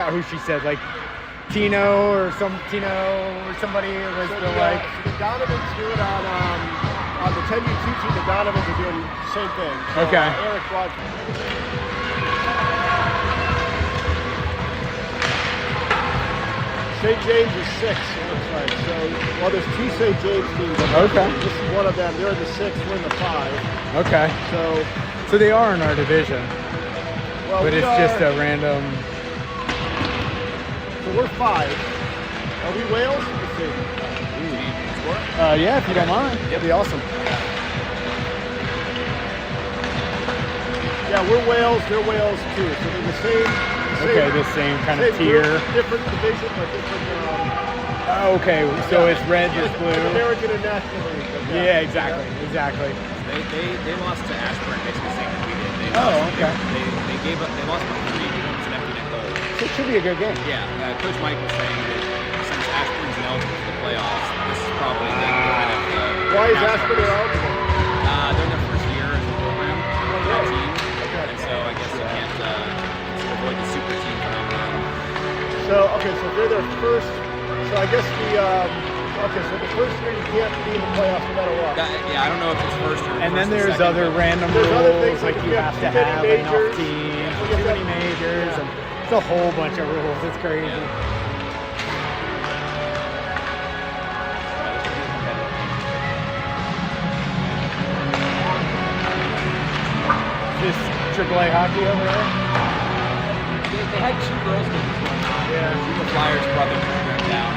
who she said, like Tino or somebody was the like. The Donovans do it on the 10U2 team. The Donovans are doing the same thing. So, Okay. Eric Rogers. St. James is 6, it looks like. So, well, there's 2 St. James teams. Okay. This is one of them. They're in the 6, we're in the 5. Okay. So they are in our division, Well, but it's just a random. So we're 5. Are we Wales? Let's see. Yeah, if you don't mind, that'd be awesome. Yeah, we're Wales. They're Wales too. So they're the same. Okay, the same kind of same tier. Group, different division, but different. Okay, so it's red, just blue. American and National League. But Yeah, exactly. They lost to Ashburn, basically saying that we did. Okay. They gave up. They lost by 3. It was an empty net goal. So it should be a good game. Yeah, Coach Mike was saying that since Ashburn's ineligible for the playoffs, this is probably the kind of. Why is Ashburn eligible? They're in their first year as a program, that team, Okay. and so I guess you can't avoid the super team phenomenon. So they're their first. So I guess so the first year you can't be in the playoffs no matter what. Yeah, I don't know if it's first or. And first then or there's second, other but random There's rules, other things like like you you have have to too many have enough majors. teams, Yeah. too many majors, and it's a whole bunch of rules. It's crazy. Yeah. This AAA hockey over there. They had 2 girls games going on. Yeah. The Flyers brought their program down.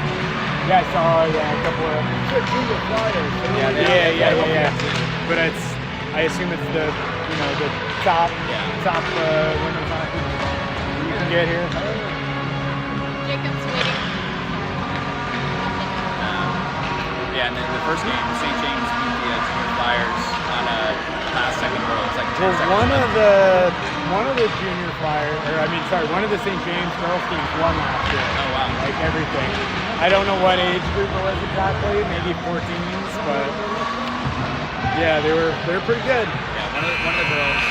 Yeah, I saw a couple of. They're junior flyers. So Yeah. But I assume it's the the top women's hockey you can get here. Jacob's waiting. Yeah, and then the first game, St. James beat the junior Flyers on a last second goal. It's like 10 Well, seconds one left. of the junior Flyers, one of the St. James girls teams won last year. Oh wow. Like everything. I don't know what age group it was exactly, maybe 14s, but yeah, they were pretty good. Yeah, one of the girls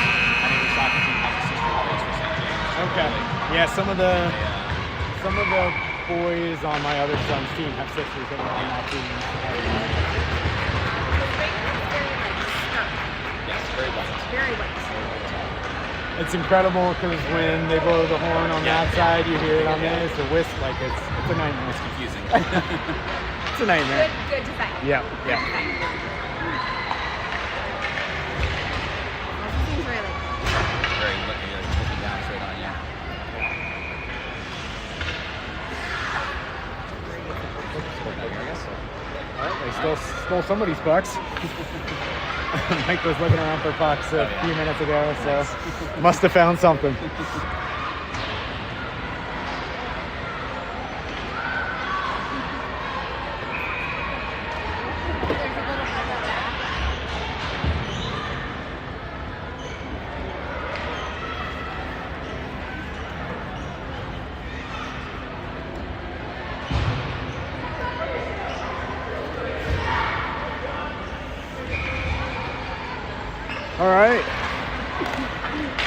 on the soccer team has a sister who plays for St. James. Okay. Really, Yeah, some of the they, boys on my other son's team have sisters that are on that team. yes, very white. Very white. It's incredible because when they blow the horn on Yeah, that yeah. side, you hear it on this. The whisk, like it's a nightmare. It's confusing. It's a nightmare. Good design. Yeah. Seems really cool. Very looking down straight on you. Well, they stole somebody's pucks. Mike was looking around for pucks a few minutes ago, so must have found something. There's a little bit of that. All right,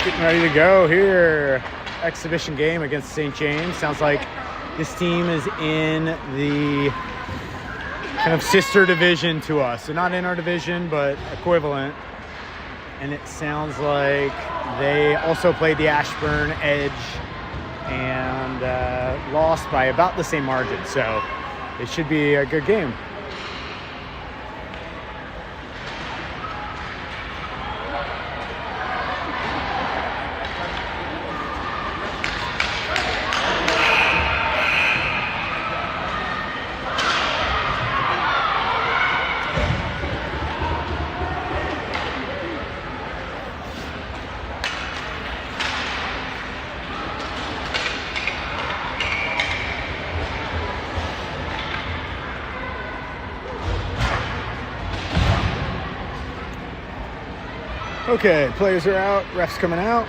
getting ready to go here. Exhibition game against St. James. Sounds like this team is in the kind of sister division to us. So not in our division, but equivalent. And it sounds like they also played the Ashburn Edge and lost by about the same margin. So it should be a good game. Okay, players are out, refs coming out.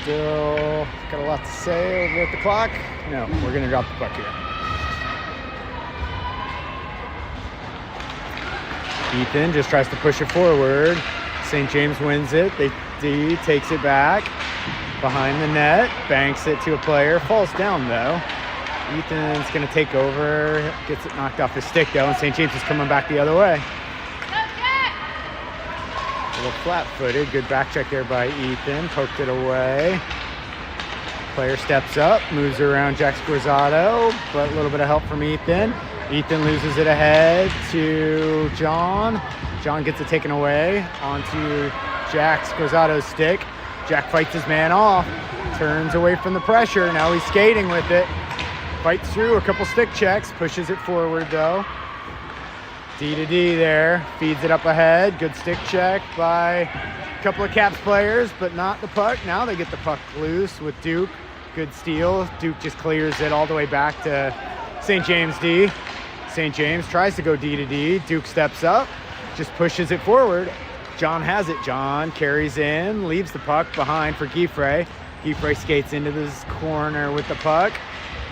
Still got a lot to say over at the clock. No, we're gonna drop the puck here. Ethan just tries to push it forward. St. James wins it. D takes it back. behind the net, banks it to a player, falls down though. Ethan's gonna take over, gets it knocked off his stick though, and St. James is coming back the other way. A little flat-footed, good back check there by Ethan, poked it away. Player steps up, moves around Jack Scorzato, but a little bit of help from Ethan. Ethan loses it ahead to John. John gets it taken away onto Jack Scorzato's stick. Jack fights his man off, turns away from the pressure. Now he's skating with it. Fights through a couple stick checks, pushes it forward though. D to D there, feeds it up ahead. Good stick check by a couple of Caps players, but not the puck. Now they get the puck loose with Duke. Good steal. Duke just clears it all the way back to St. James D. St. James tries to go D to D. Duke steps up, just pushes it forward. John has it. John carries in, leaves the puck behind for Giffrey. Giffrey skates into this corner with the puck,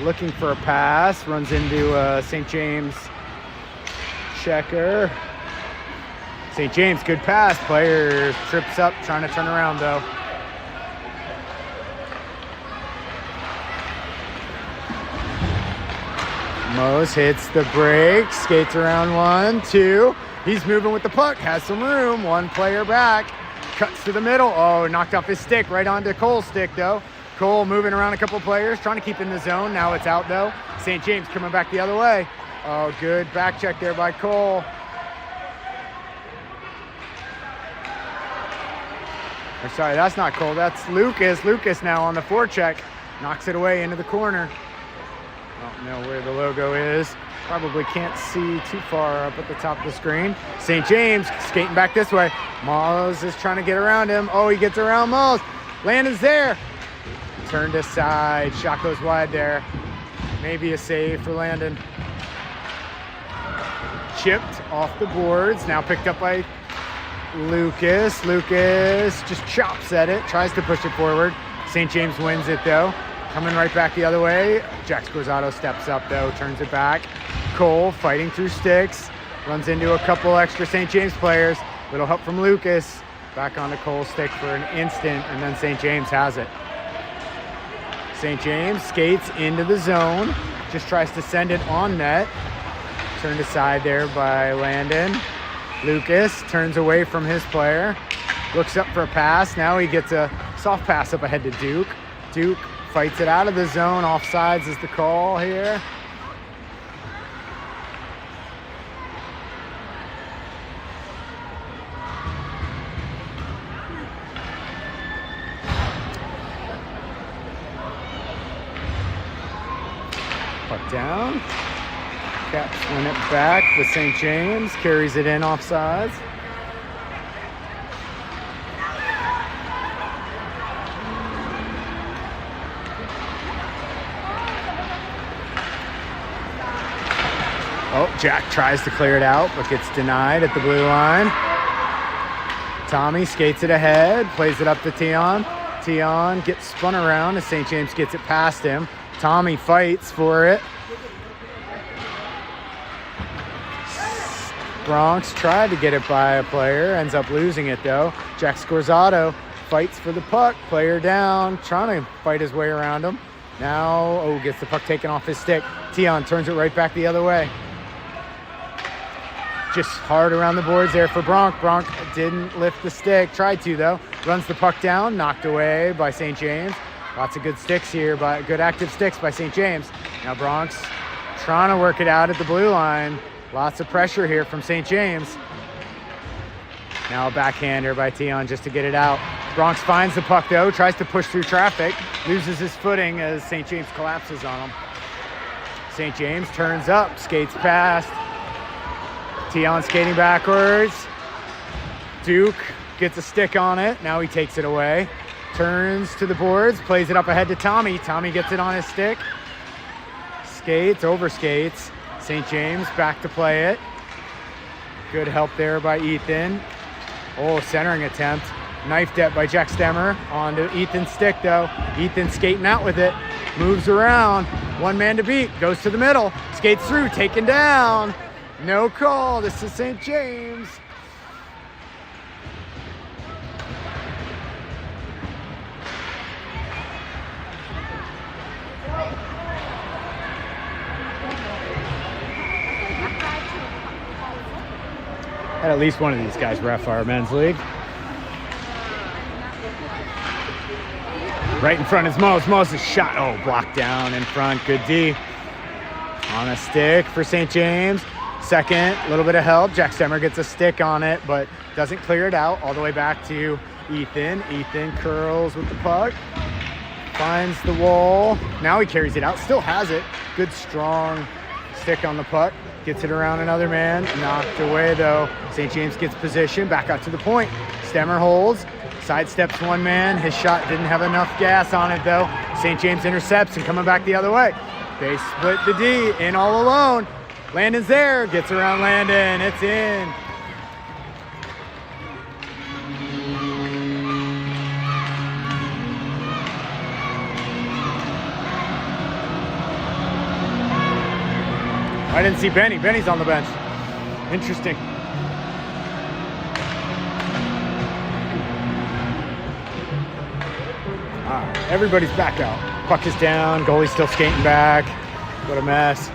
looking for a pass, runs into St. James checker. St. James, good pass. Player trips up, trying to turn around though. Mose hits the break, skates around 1, 2. He's moving with the puck, has some room. One player back, cuts to the middle. Oh, knocked off his stick, right onto Cole's stick though. Cole moving around a couple players, trying to keep in the zone. Now it's out though. St. James coming back the other way. Oh, good back check there by Cole. Or sorry, that's not Cole, that's Lucas. Lucas now on the forecheck, knocks it away into the corner. Don't know where the logo is. Probably can't see too far up at the top of the screen. St. James skating back this way. Moz is trying to get around him. Oh, he gets around Moz. Landon's there. Turned aside. Shot goes wide there. Maybe a save for Landon. Chipped off the boards. Now picked up by Lucas. Lucas just chops at it. Tries to push it forward. St. James wins it though. Coming right back the other way. Jack Scorzato steps up though, turns it back. Cole fighting through sticks, runs into a couple extra St. James players. Little help from Lucas. Back onto Cole's stick for an instant, and then St. James has it. St. James skates into the zone, just tries to send it on net. Turned aside there by Landon. Lucas turns away from his player, looks up for a pass. Now he gets a soft pass up ahead to Duke. Duke fights it out of the zone. Offsides is the call here. Puck down. Caps win it back with St. James. Carries it in offsides. Oh, Jack tries to clear it out, but gets denied at the blue line. Tommy skates it ahead, plays it up to Tion. Tion gets spun around as St. James gets it past him. Tommy fights for it. Bronx tried to get it by a player, ends up losing it though. Jack Scorzato fights for the puck, player down, trying to fight his way around him. Now, oh, gets the puck taken off his stick. Tion turns it right back the other way. Just hard around the boards there for Bronk. Bronk didn't lift the stick, tried to though. Runs the puck down, knocked away by St. James. Lots of good sticks here, but good active sticks by St. James. Now Bronx trying to work it out at the blue line. Lots of pressure here from St. James. Now a backhander by Tion just to get it out. Bronx finds the puck though, tries to push through traffic, loses his footing as St. James collapses on him. St. James turns up, skates past. Tion skating backwards. Duke gets a stick on it. Now he takes it away. Turns to the boards, plays it up ahead to Tommy. Tommy gets it on his stick. Skates, overskates. St. James back to play it. Good help there by Ethan. Oh, centering attempt. Knifed it by Jack Stemmer onto Ethan's stick though. Ethan skating out with it. Moves around. One man to beat. Goes to the middle. Skates through. Taken down. No call. This is St. James. Had at least one of these guys ref our men's league. Right in front is Mose. Moses shot. Oh, blocked down in front. Good D. On a stick for St. James. Second, a little bit of help. Jack Stemmer gets a stick on it, but doesn't clear it out. All the way back to Ethan. Ethan curls with the puck. Finds the wall. Now he carries it out. Still has it. Good, strong stick on the puck. Gets it around another man. Knocked away, though. St. James gets position. Back out to the point. Stemmer holds. Sidesteps one man. His shot didn't have enough gas on it, though. St. James intercepts and coming back the other way. They split the D in all alone. Landon's there. Gets around Landon. It's in. I didn't see Benny. Benny's on the bench. Interesting. All right, everybody's back out. Puck is down. Goalie's still skating back. What a mess.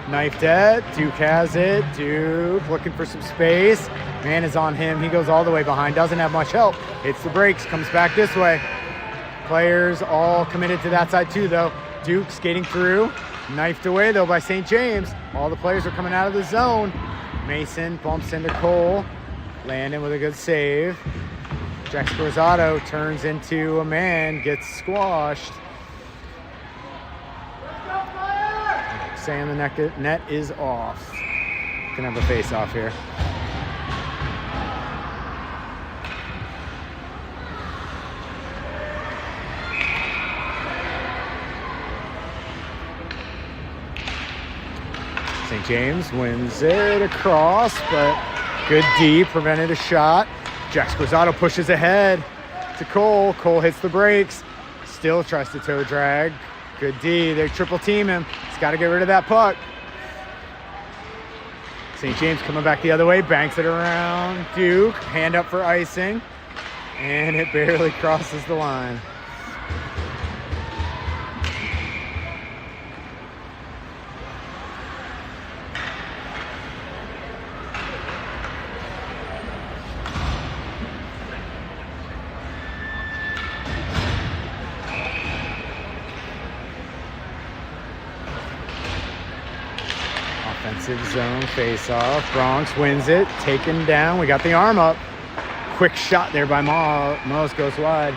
Knifed it. Duke has it. Duke looking for some space. Man is on him. He goes all the way behind. Doesn't have much help. Hits the brakes. Comes back this way. Players all committed to that side too, though. Duke skating through. Knifed away, though, by St. James. All the players are coming out of the zone. Mason bumps into Cole. Landon with a good save. Jack Scorzato turns into a man, gets squashed. Saying the net is off. Can have a face-off here. St. James wins it across, but good D, prevented a shot. Jack Scorzato pushes ahead to Cole. Cole hits the brakes, still tries to toe drag. Good D, they triple team him. He's got to get rid of that puck. St. James coming back the other way, banks it around. Duke, hand up for icing, and it barely crosses the line. Offensive zone face-off. Bronx wins it. Taken down. We got the arm up. Quick shot there by Mose goes wide.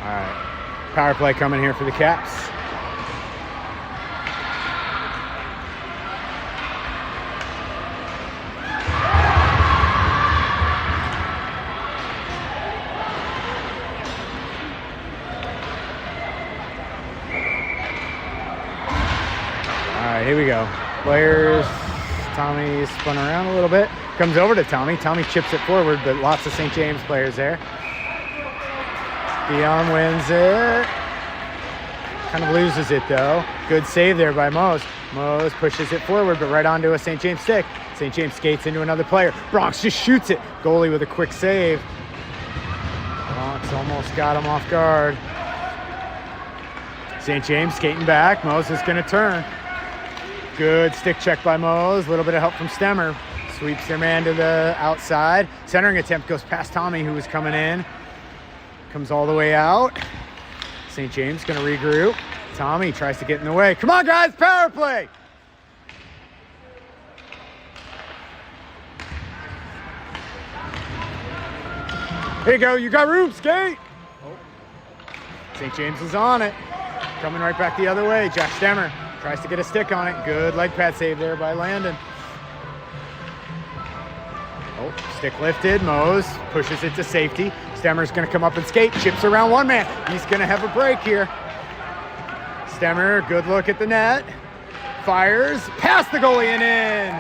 All right. Power play coming here for the Caps. Here we go. Players, Tommy spun around a little bit. Comes over to Tommy. Tommy chips it forward, but lots of St. James players there. Dion wins it. Kind of loses it, though. Good save there by Mose. Mose pushes it forward, but right onto a St. James stick. St. James skates into another player. Bronx just shoots it. Goalie with a quick save. Bronx almost got him off guard. St. James skating back. Mose is going to turn. Good stick check by Mose. A little bit of help from Stemmer. Sweeps their man to the outside. Centering attempt goes past Tommy, who was coming in. Comes all the way out. St. James going to regroup. Tommy tries to get in the way. Come on, guys. Power play. Here you go. You got room. Skate. St. James is on it. Coming right back the other way. Jack Stemmer tries to get a stick on it. Good leg pad save there by Landon. Oh, stick lifted. Mose pushes it to safety. Stemmer's going to come up and skate. Chips around one man. He's going to have a break here. Stemmer, good look at the net. Fires. Past the goalie and in.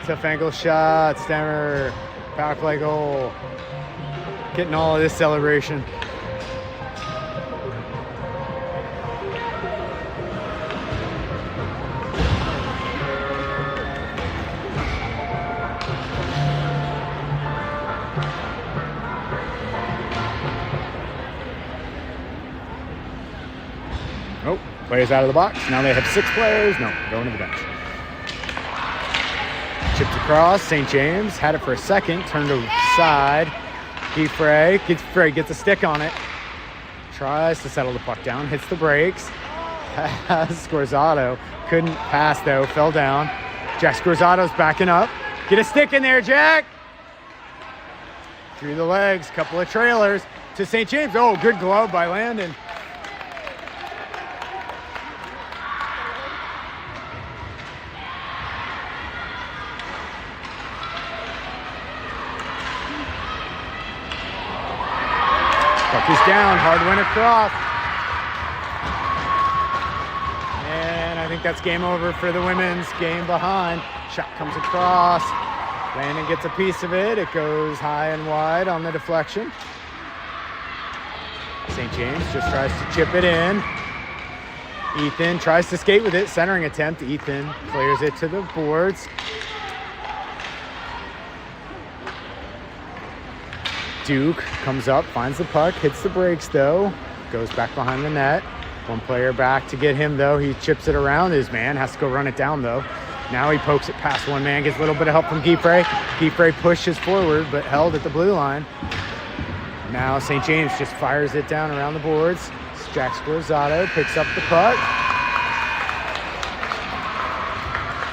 Tough angle shot. Stemmer. Power play goal. Getting all of this celebration. Players out of the box. Now they have 6 players. No, going to the bench. Chipped across. St. James had it for a second. Turned to side. Giffray gets a stick on it. Tries to settle the puck down. Hits the brakes. Scorzato couldn't pass though. Fell down. Jack Scorzato's backing up. Get a stick in there, Jack. Through the legs. Couple of trailers to St. James. Oh, good glove by Landon. Puck is down, hard win across. And I think that's game over for the women's game behind. Shot comes across. Landon gets a piece of it. It goes high and wide on the deflection. St. James just tries to chip it in. Ethan tries to skate with it, centering attempt. Ethan clears it to the boards. Duke comes up, finds the puck, hits the brakes though, goes back behind the net. One player back to get him though. He chips it around his man, has to go run it down though. Now he pokes it past one man, gets a little bit of help from Giffray. Giffray pushes forward, but held at the blue line. Now St. James just fires it down around the boards. Jack Scorzato picks up the puck.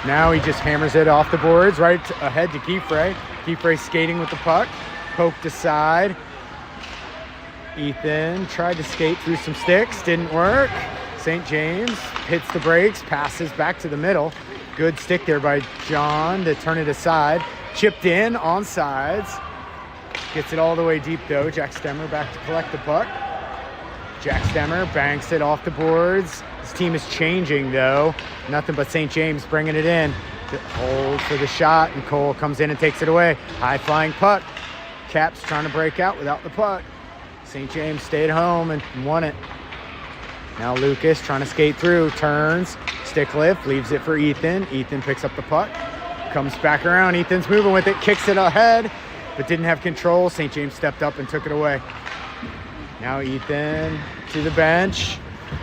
Now he just hammers it off the boards, right ahead to Giffray. Giffray skating with the puck. Poked aside. Ethan tried to skate through some sticks, didn't work. St. James hits the brakes, passes back to the middle. Good stick there by John to turn it aside. Chipped in on sides. Gets it all the way deep though. Jack Stemmer back to collect the puck. Jack Stemmer banks it off the boards. His team is changing though. Nothing but St. James bringing it in. Hold for the shot, and Cole comes in and takes it away. High flying puck. Caps trying to break out without the puck. St. James stayed home and won it. Now Lucas trying to skate through, turns, stick lift, leaves it for Ethan. Ethan picks up the puck, comes back around. Ethan's moving with it, kicks it ahead, but didn't have control. St. James stepped up and took it away. Now Ethan to the bench.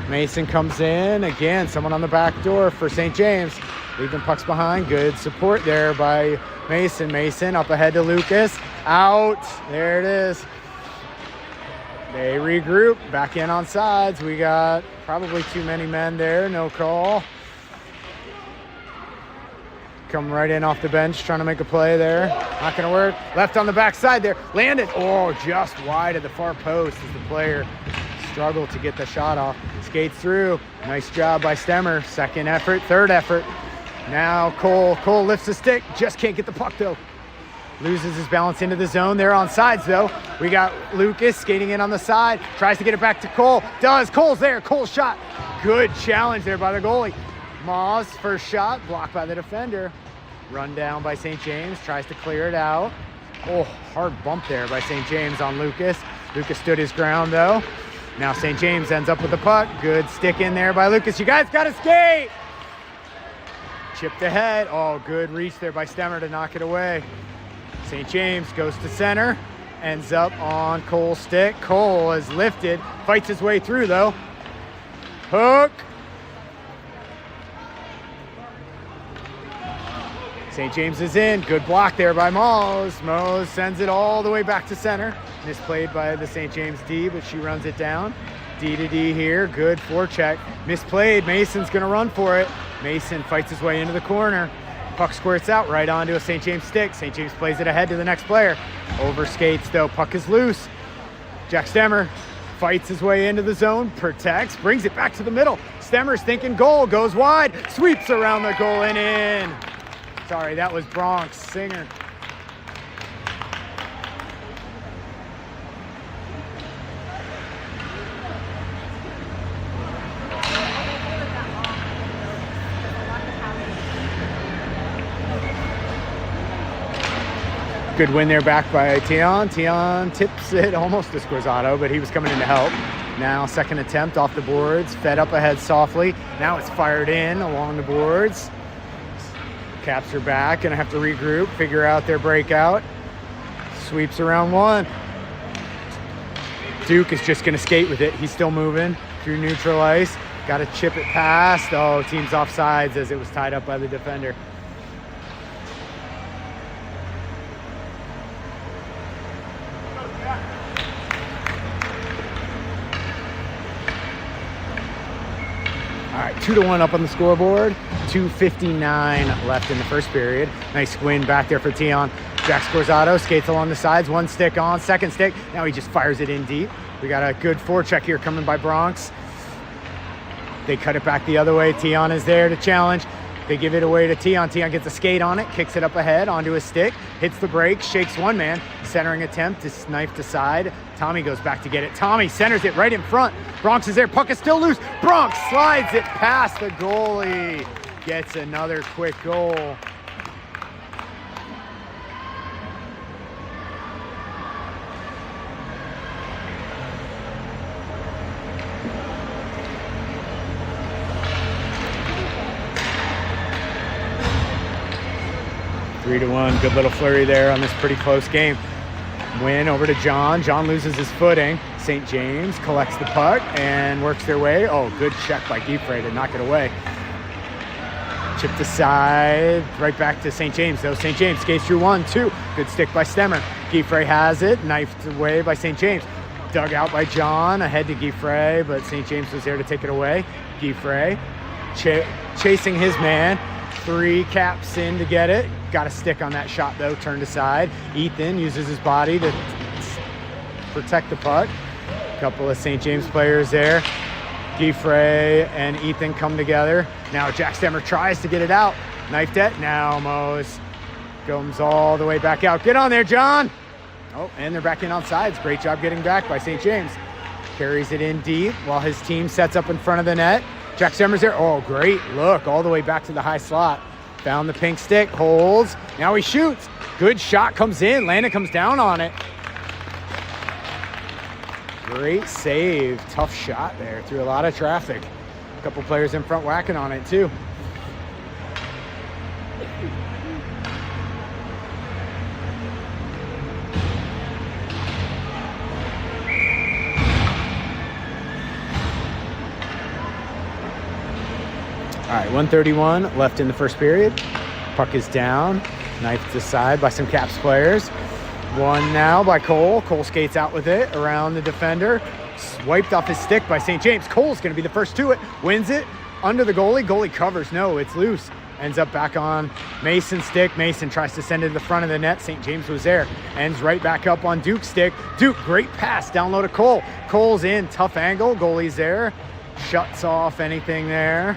Mason comes in. Again, someone on the back door for St. James. Leaving pucks behind. Good support there by Mason. Mason up ahead to Lucas. Out. There it is. They regroup. Back in on sides. We got probably too many men there. No call. Come right in off the bench. Trying to make a play there. Not going to work. Left on the backside there. Landed. Oh, just wide of the far post as the player struggled to get the shot off. Skates through. Nice job by Stemmer. Second effort. Third effort. Now Cole. Cole lifts the stick. Just can't get the puck though. Loses his balance into the zone. They're on sides though. We got Lucas skating in on the side. Tries to get it back to Cole. Does. Cole's there. Cole's shot. Good challenge there by the goalie. Moss first shot. Blocked by the defender. Run down by St. James. Tries to clear it out. Oh, hard bump there by St. James on Lucas. Lucas stood his ground though. Now St. James ends up with the puck. Good stick in there by Lucas. You guys got to skate. Chipped ahead. Oh, good reach there by Stemmer to knock it away. St. James goes to center. Ends up on Cole's stick. Cole is lifted. Fights his way through though. Hook. St. James is in. Good block there by Mose. Mose sends it all the way back to center. Misplayed by the St. James D, but she runs it down. D to D here. Good forecheck. Misplayed. Mason's going to run for it. Mason fights his way into the corner. Puck squirts out right onto a St. James stick. St. James plays it ahead to the next player. Overskates though. Puck is loose. Jack Stemmer fights his way into the zone. Protects. Brings it back to the middle. Stemmer's thinking goal. Goes wide. Sweeps around the goal and in. Sorry, that was Bronx. Singer. Good win there back by Tion. Tion tips it almost to Scorzato, but he was coming in to help. Now second attempt off the boards. Fed up ahead softly. Now it's fired in along the boards. Caps are back. Gonna have to regroup, figure out their breakout. Sweeps around one. Duke is just gonna skate with it. He's still moving through neutral ice. Got to chip it past. Oh, team's offsides as it was tied up by the defender. All right, 2-1 up on the scoreboard. 2:59 left in the first period. Nice win back there for Tion. Jack Scorzato skates along the sides, one stick on, second stick. Now he just fires it in deep. We got a good forecheck here coming by Bronx. They cut it back the other way. Tion is there to challenge. They give it away to Tion. Tion gets a skate on it, kicks it up ahead onto his stick, hits the break, shakes one man. Centering attempt to knife to side. Tommy goes back to get it. Tommy centers it right in front. Bronx is there. Puck is still loose. Bronx slides it past the goalie. Gets another quick goal. Three to one, good little flurry there on this pretty close game. Win over to John. John loses his footing. St. James collects the puck and works their way. Oh, good check by Guifrey to knock it away. Chipped aside, right back to St. James though. St. James skates through 1-2. Good stick by Stemmer. Guifrey has it, knifed away by St. James. Dug out by John, ahead to Guifrey, but St. James was there to take it away. Guifrey chasing his man. 3 caps in to get it. Got a stick on that shot though, turned aside. Ethan uses his body to protect the puck. A couple of St. James players there. Guifrey and Ethan come together. Now Jack Stemmer tries to get it out. Knifed it. Now Mose comes all the way back out. Get on there, John. Oh, and they're back in on sides. Great job getting back by St. James. Carries it in deep while his team sets up in front of the net. Jack Stemmer's there. Oh, great look all the way back to the high slot. Found the pink stick, holds. Now he shoots. Good shot comes in. Landon comes down on it. Great save. Tough shot there through a lot of traffic. A couple players in front whacking on it too. All right, 1:31 left in the first period. Puck is down, knifed to side by some Caps players. One now by Cole. Cole skates out with it around the defender. Wiped off his stick by St. James. Cole's gonna be the first to it. Wins it under the goalie. Goalie covers, no, it's loose. Ends up back on Mason's stick. Mason tries to send it to the front of the net. St. James was there. Ends right back up on Duke's stick. Duke, great pass down low to Cole. Cole's in, tough angle. Goalie's there. Shuts off anything there.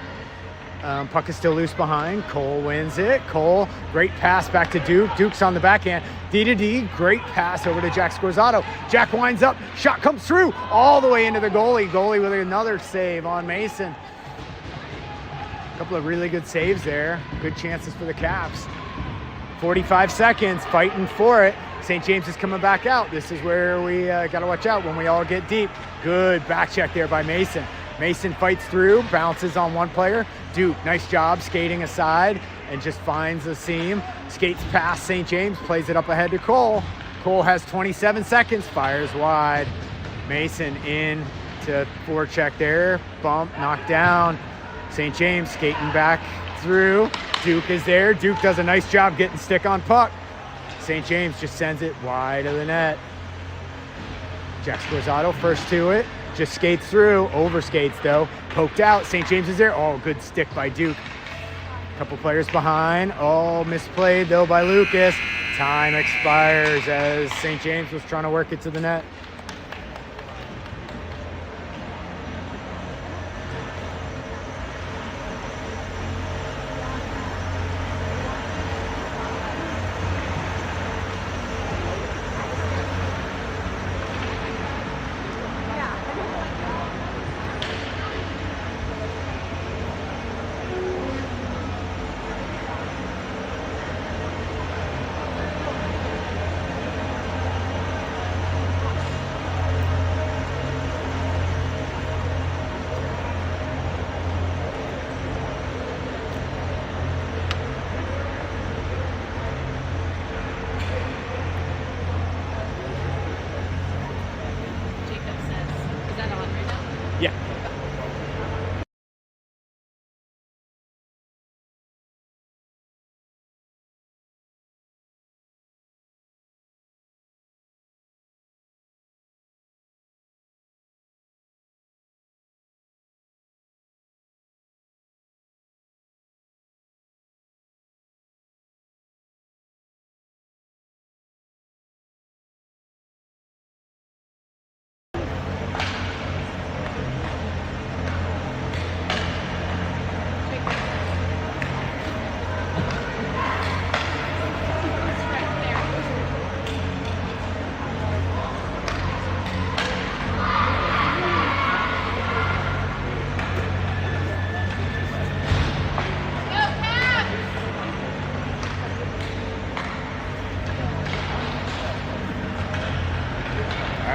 Puck is still loose behind. Cole wins it. Cole, great pass back to Duke. Duke's on the backhand. D to D, great pass over to Jack Scorzato. Jack winds up. Shot comes through all the way into the goalie. Goalie with another save on Mason. A couple of really good saves there. Good chances for the Caps. 45 seconds, fighting for it. St. James is coming back out. This is where we got to watch out when we all get deep. Good back check there by Mason. Mason fights through, bounces on one player. Duke, nice job skating aside and just finds a seam. Skates past St. James, plays it up ahead to Cole. Cole has 27 seconds, fires wide. Mason in to forecheck there. Bump, knocked down. St. James skating back through. Duke is there. Duke does a nice job getting stick on puck. St. James just sends it wide of the net. Jack Scorzato first to it. Just skates through, overskates though. Poked out, St. James is there. Oh, good stick by Duke. Couple players behind. Oh, misplayed though by Lucas. Time expires as St. James was trying to work it to the net.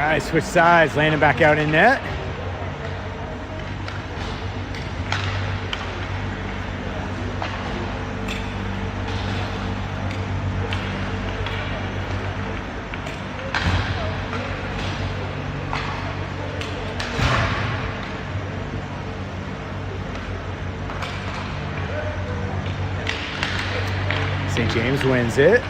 right, switch sides, landing back out in net. St. James wins it.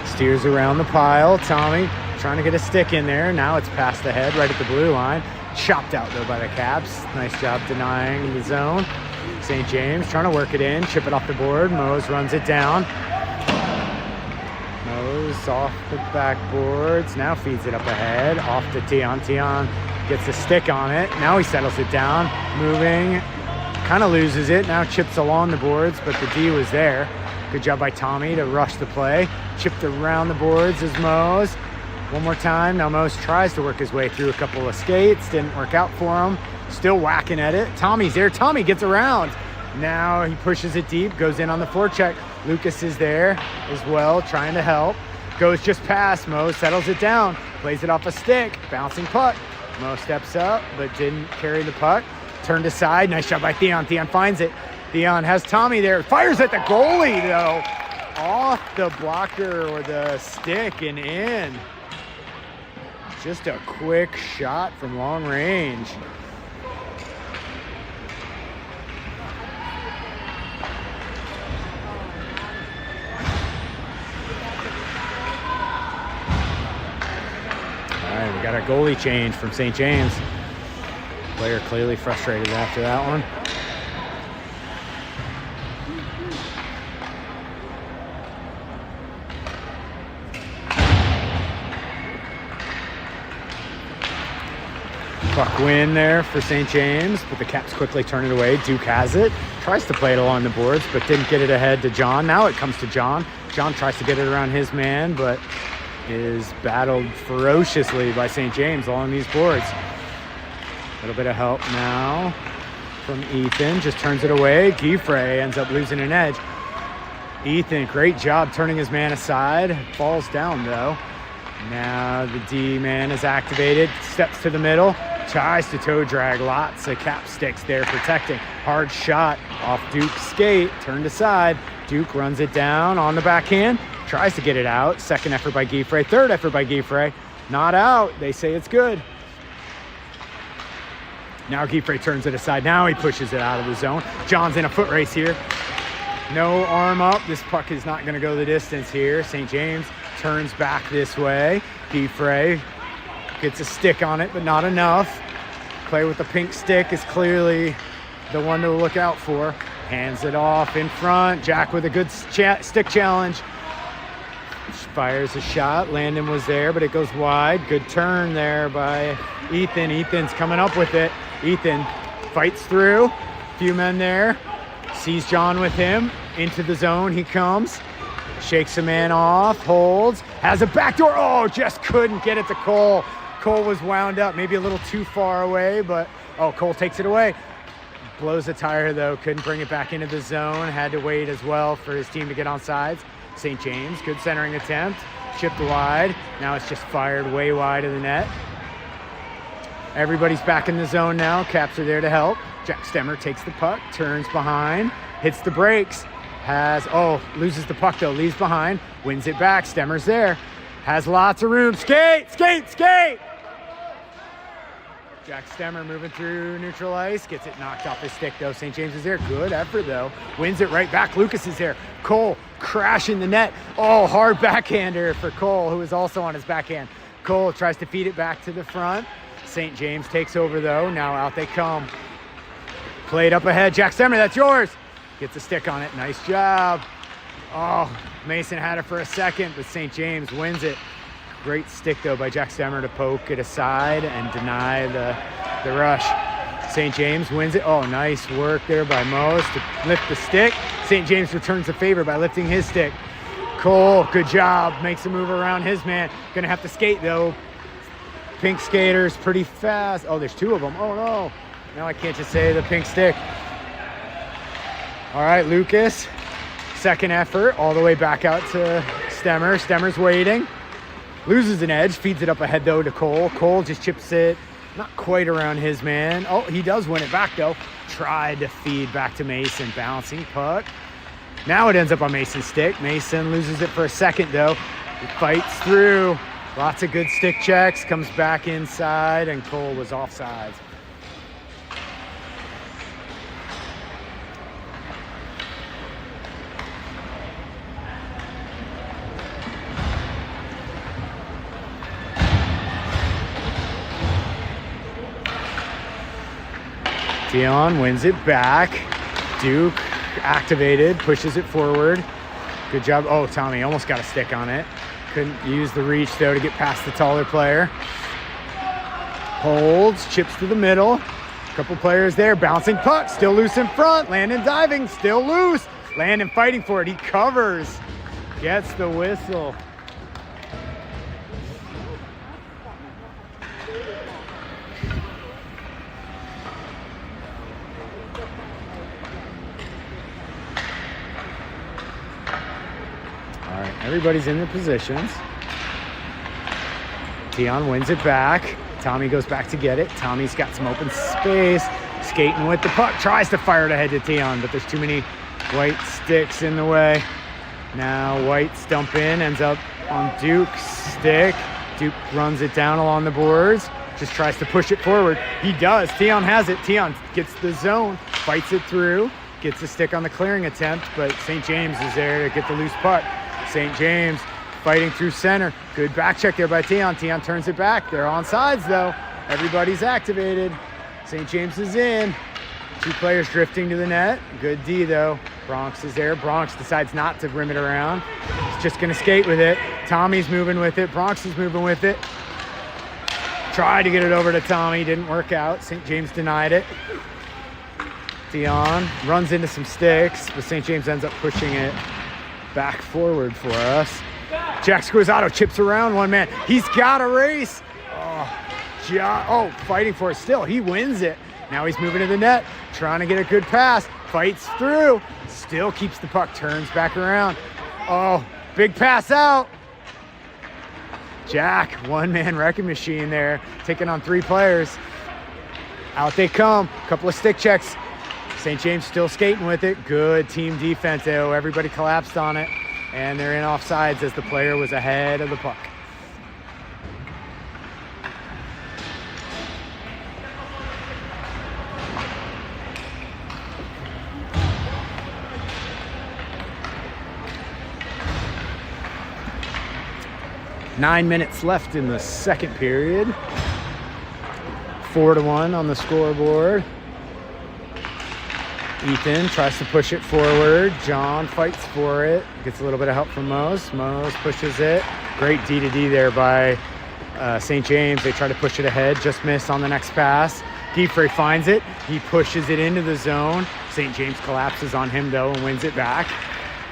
Steers around the pile. Tommy trying to get a stick in there. Now it's past the head, right at the blue line. Chopped out though by the Caps. Nice job denying the zone. St. James trying to work it in, chip it off the board. Mose runs it down. Mose off the backboards. Now feeds it up ahead. Off to Tion. Tion gets a stick on it. Now he settles it down. Moving. Kind of loses it. Now chips along the boards, but the D was there. Good job by Tommy to rush the play. Chipped around the boards as Mose. One more time. Now Mose tries to work his way through a couple of skates. Didn't work out for him. Still whacking at it. Tommy's there. Tommy gets around. Now he pushes it deep. Goes in on the forecheck. Lucas is there as well, trying to help. Goes just past. Mose settles it down. Plays it off a stick. Bouncing puck. Mose steps up, but didn't carry the puck. Turned aside. Nice job by Tion. Tion finds it. Tion has Tommy there. Fires at the goalie, though. Off the blocker or the stick and in. Just a quick shot from long range. All right, we got a goalie change from St. James. Player clearly frustrated after that one. Puck win there for St. James, but the Caps quickly turn it away. Duke has it, tries to play it along the boards, but didn't get it ahead to John. Now it comes to John. John tries to get it around his man, but is battled ferociously by St. James along these boards. A little bit of help now from Ethan, just turns it away. Giffrey ends up losing an edge. Ethan, great job turning his man aside. Falls down though. Now the D-man is activated, steps to the middle, tries to toe drag. Lots of Cap sticks there protecting. Hard shot off Duke's skate, turned aside. Duke runs it down on the backhand, tries to get it out. Second effort by Giffrey, third effort by Giffrey. Not out, they say it's good. Now Giffrey turns it aside. Now he pushes it out of the zone. John's in a foot race here. No arm up. This puck is not going to go the distance here. St. James turns back this way. Giffrey gets a stick on it, but not enough. Play with the pink stick is clearly the one to look out for. Hands it off in front. Jack with a good stick challenge. Fires a shot. Landon was there, but it goes wide. Good turn there by Ethan. Ethan's coming up with it. Ethan fights through. Few men there. Sees John with him. Into the zone he comes. Shakes a man off. Holds. Has a backdoor. Oh, just couldn't get it to Cole. Cole was wound up. Maybe a little too far away, but Cole takes it away. Blows a tire though. Couldn't bring it back into the zone. Had to wait as well for his team to get on sides. St. James, good centering attempt. Chipped wide. Now it's just fired way wide of the net. Everybody's back in the zone now. Caps are there to help. Jack Stemmer takes the puck, turns behind, hits the brakes. Loses the puck though, leaves behind, wins it back. Stemmer's there. Has lots of room. Skate, skate, skate! Jack Stemmer moving through neutral ice. Gets it knocked off his stick though. St. James is there. Good effort though. Wins it right back. Lucas is there. Cole crashing the net. Hard backhander for Cole, who is also on his backhand. Cole tries to feed it back to the front. St. James takes over though. Now out they come. Played up ahead. Jack Stemmer, that's yours. Gets a stick on it. Nice job. Mason had it for a second, but St. James wins it. Great stick though by Jack Stemmer to poke it aside and deny the rush. St. James wins it. Nice work there by Mose to lift the stick. St. James returns the favor by lifting his stick. Cole, good job. Makes a move around his man. Gonna have to skate though. Pink skaters pretty fast. There's two of them. Oh no. Now I can't just say the pink stick. All right, Lucas. Second effort all the way back out to Stemmer. Stemmer's waiting. loses an edge, feeds it up ahead though to Cole. Cole just chips it, not quite around his man. Oh, he does win it back though. Tried to feed back to Mason, bouncing puck. Now it ends up on Mason's stick. Mason loses it for a second though. He fights through. Lots of good stick checks, comes back inside, and Cole was offsides. Dion wins it back. Duke activated, pushes it forward. Good job. Oh, Tommy almost got a stick on it. Couldn't use the reach though to get past the taller player. Holds, chips to the middle. Couple players there, bouncing puck, still loose in front. Landon diving, still loose. Landon fighting for it, he covers. Gets the whistle. All right, everybody's in their positions. Dion wins it back. Tommy goes back to get it. Tommy's got some open space. Skating with the puck. Tries to fire it ahead to Dion, but there's too many White sticks in the way. Now White's dump in, ends up on Duke's stick. Duke runs it down along the boards. Just tries to push it forward. He does. Tion has it. Tion gets the zone, fights it through, gets the stick on the clearing attempt, but St. James is there to get the loose puck. St. James fighting through center. Good back check there by Tion. Tion turns it back. They're on sides though. Everybody's activated. St. James is in. Two players drifting to the net. Good D though. Bronx is there. Bronx decides not to rim it around. He's just gonna skate with it. Tommy's moving with it. Bronx is moving with it. Tried to get it over to Tommy. Didn't work out. St. James denied it. Dion runs into some sticks, but St. James ends up pushing it back forward for us. Jack Squizzato chips around one man. He's got a race. Fighting for it still. He wins it. Now he's moving to the net, trying to get a good pass. Fights through. Still keeps the puck, turns back around. Oh, big pass out. Jack, one-man wrecking machine there, taking on three players. Out they come. Couple of stick checks. St. James still skating with it. Good team defense though. Everybody collapsed on it. And they're in offsides as the player was ahead of the puck. Nine minutes left in the second period. 4-1 on the scoreboard. Ethan tries to push it forward. John fights for it. Gets a little bit of help from Mose. Mose pushes it. Great D-to-D there by St. James. They try to push it ahead. Just miss on the next pass. Gieffrey finds it. He pushes it into the zone. St. James collapses on him though and wins it back.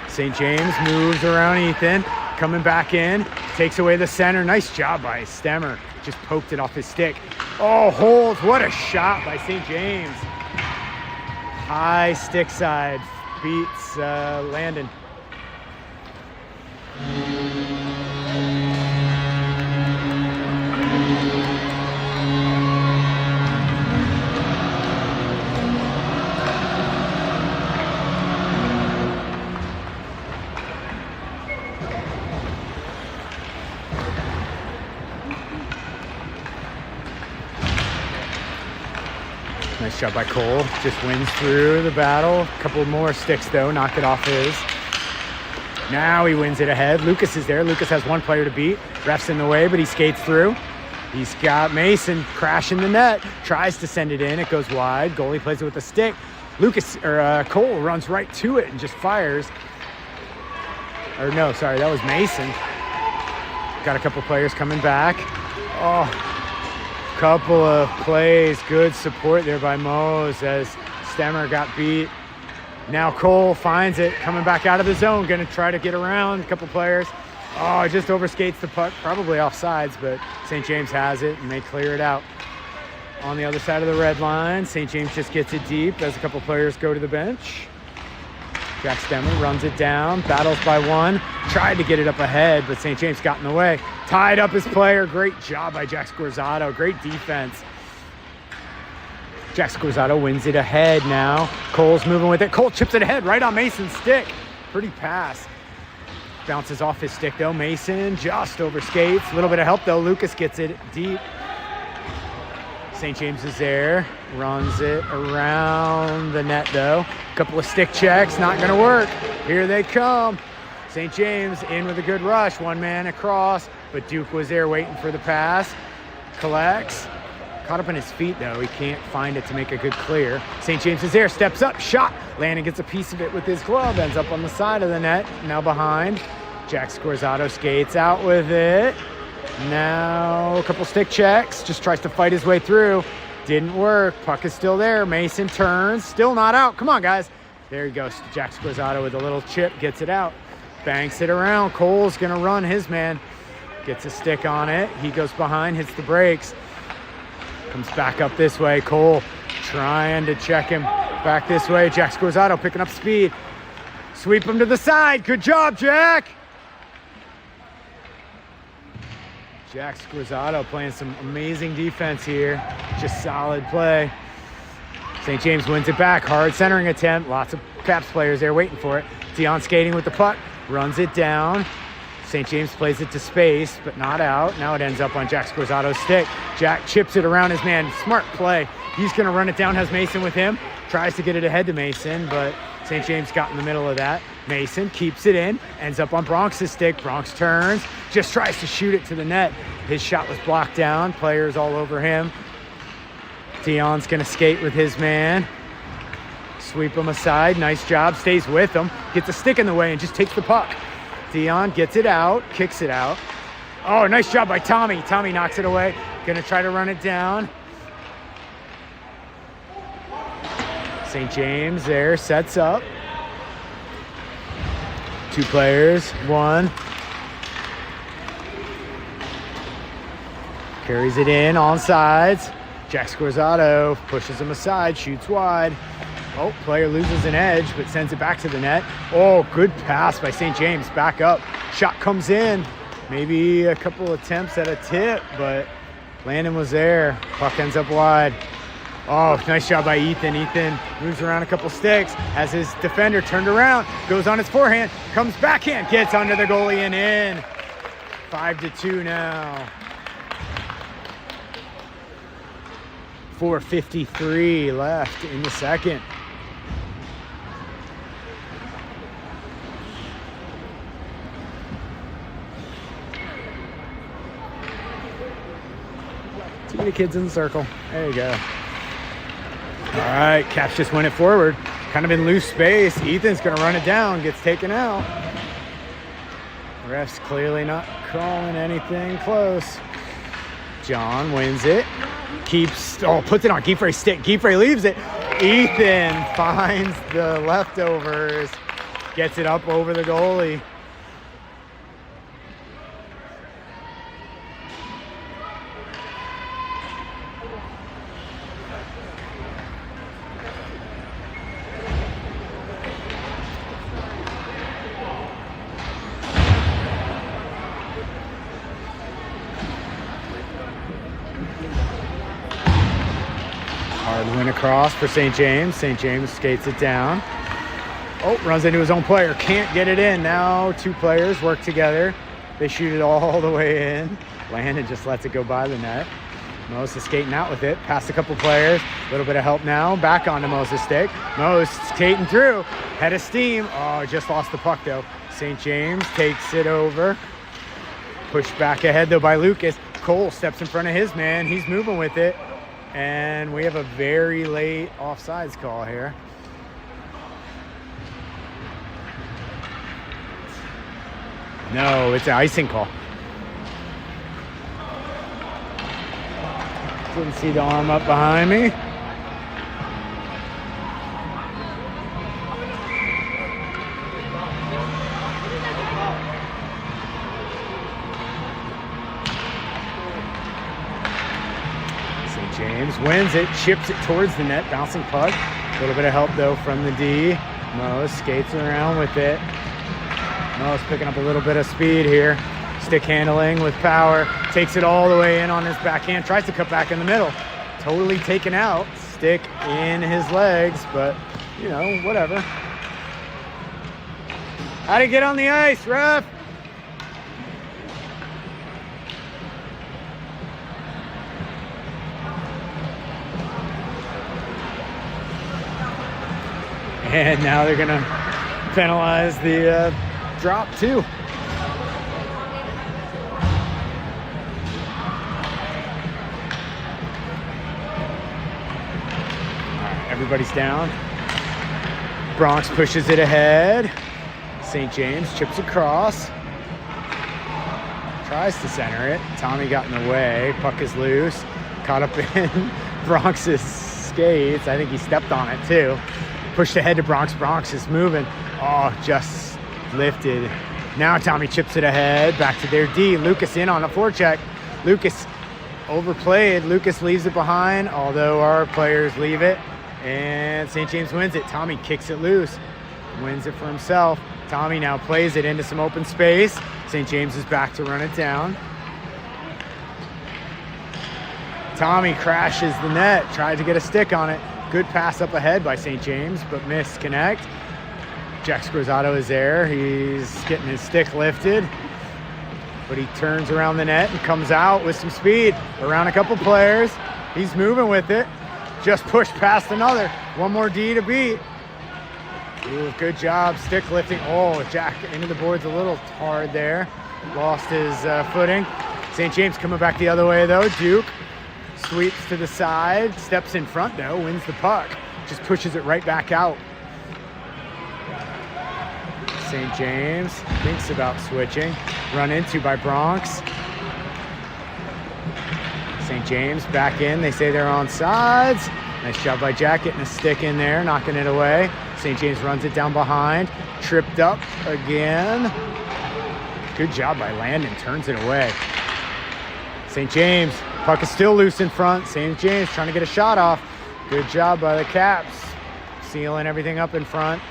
St. James moves around Ethan. Coming back in. Takes away the center. Nice job by Stemmer. Just poked it off his stick. Oh, holds. What a shot by St. James. High stick side beats Landon. Nice job by Cole. Just wins through the battle. A couple more sticks though, knock it off his. Now he wins it ahead. Lucas is there. Lucas has one player to beat. Ref's in the way, but he skates through. He's got Mason crashing the net. Tries to send it in. It goes wide. Goalie plays it with a stick. Cole runs right to it and just fires. Or no, sorry, that was Mason. Got a couple players coming back. Oh. Couple of plays, good support there by Mose as Stemmer got beat. Now Cole finds it, coming back out of the zone, gonna try to get around a couple players. Oh, just overskates the puck, probably offsides, but St. James has it and they clear it out. On the other side of the red line, St. James just gets it deep as a couple players go to the bench. Jack Stemmer runs it down, battles by one, tried to get it up ahead, but St. James got in the way. Tied up his player. Great job by Jack Scorzato. Great defense. Jack Scorzato wins it ahead now. Cole's moving with it. Cole chips it ahead right on Mason's stick. Pretty pass. Bounces off his stick though. Mason just over skates. A little bit of help though. Lucas gets it deep. St. James is there. Runs it around the net though. Couple of stick checks. Not going to work. Here they come. St. James in with a good rush. One man across. But Duke was there waiting for the pass. Collects. Caught up on his feet though. He can't find it to make a good clear. St. James is there. Steps up. Shot. Landon gets a piece of it with his glove. Ends up on the side of the net. Now behind. Jack Scorzato skates out with it. Now a couple stick checks. Just tries to fight his way through. Didn't work. Puck is still there. Mason turns. Still not out. Come on, guys. There he goes. Jack Scorzato with a little chip. Gets it out. Banks it around. Cole's going to run his man. Gets a stick on it. He goes behind. Hits the brakes. Comes back up this way. Cole trying to check him. Back this way. Jack Scorzato picking up speed. Sweep him to the side. Good job, Jack. Jack Scorzato playing some amazing defense here. Just solid play. St. James wins it back. Hard centering attempt. Lots of Caps players there waiting for it. Dion skating with the puck. Runs it down. St. James plays it to space, but not out. Now it ends up on Jack Scorzato's stick. Jack chips it around his man. Smart play. He's going to run it down. Has Mason with him. Tries to get it ahead to Mason, but St. James got in the middle of that. Mason keeps it in. Ends up on Bronx's stick. Bronx turns. Just tries to shoot it to the net. His shot was blocked down. Players all over him. Dion's going to skate with his man. Sweep him aside. Nice job. Stays with him. Gets a stick in the way and just takes the puck. Dion gets it out. Kicks it out. Oh, nice job by Tommy. Tommy knocks it away. Going to try to run it down. St. James there. Sets up. Two players. One. Carries it in on sides. Jack Scorzato pushes him aside, shoots wide. Oh, player loses an edge, but sends it back to the net. Oh, good pass by St. James. Back up. Shot comes in. Maybe a couple attempts at a tip, but Landon was there. Puck ends up wide. Oh, nice job by Ethan. Ethan moves around a couple sticks, has his defender turned around, goes on his forehand, comes backhand, gets under the goalie and in. 5-2 now. 4:53 left in the second. Too many kids in the circle. There you go. All right, Caps just went it forward. Kind of in loose space. Ethan's going to run it down. Gets taken out. Ref's clearly not calling anything close. John wins it. Puts it on Giffrey's stick. Giffrey leaves it. Ethan finds the leftovers. Gets it up over the goalie. Hard win across for St. James. St. James skates it down. Oh, runs into his own player. Can't get it in. Now two players work together. They shoot it all the way in. Landon just lets it go by the net. Moses skating out with it. Past a couple players. A little bit of help now. Back onto Moses' stick. Moses skating through. Head of steam. Oh, just lost the puck though. St. James takes it over. Pushed back ahead though by Lucas. Cole steps in front of his man. He's moving with it. And we have a very late offsides call here. No, it's an icing call. Didn't see the arm up behind me. James wins it, chips it towards the net, bouncing puck. A little bit of help though from the D. Mose skates around with it. Mose picking up a little bit of speed here. Stick handling with power. Takes it all the way in on his backhand. Tries to cut back in the middle. Totally taken out. Stick in his legs, but, you know, whatever. How'd he get on the ice, ref? And now they're gonna penalize the drop too. All right, everybody's down. Bronx pushes it ahead. St. James chips across. Tries to center it. Tommy got in the way. Puck is loose. Caught up in Bronx's skates. I think he stepped on it too. Pushed ahead to Bronx. Bronx is moving. Oh, just lifted. Now Tommy chips it ahead. Back to their D. Lucas in on a forecheck. Lucas overplayed. Lucas leaves it behind, although our players leave it. And St. James wins it. Tommy kicks it loose. Wins it for himself. Tommy now plays it into some open space. St. James is back to run it down. Tommy crashes the net. Tried to get a stick on it. Good pass up ahead by St. James, but missed connect. Jack Scrozato is there. He's getting his stick lifted, but he turns around the net and comes out with some speed around a couple players. He's moving with it. Just pushed past another. One more D to beat. Ooh, good job stick lifting. Oh, Jack into the boards a little hard there. Lost his footing. St. James coming back the other way though. Duke sweeps to the side, steps in front though, wins the puck, just pushes it right back out. St. James thinks about switching, run into by Bronx. St. James back in, they say they're on sides. Nice job by Jack getting a stick in there, knocking it away. St. James runs it down behind, tripped up again. Good job by Landon, turns it away. St. James, puck is still loose in front. St. James trying to get a shot off. Good job by the Caps, sealing everything up in front.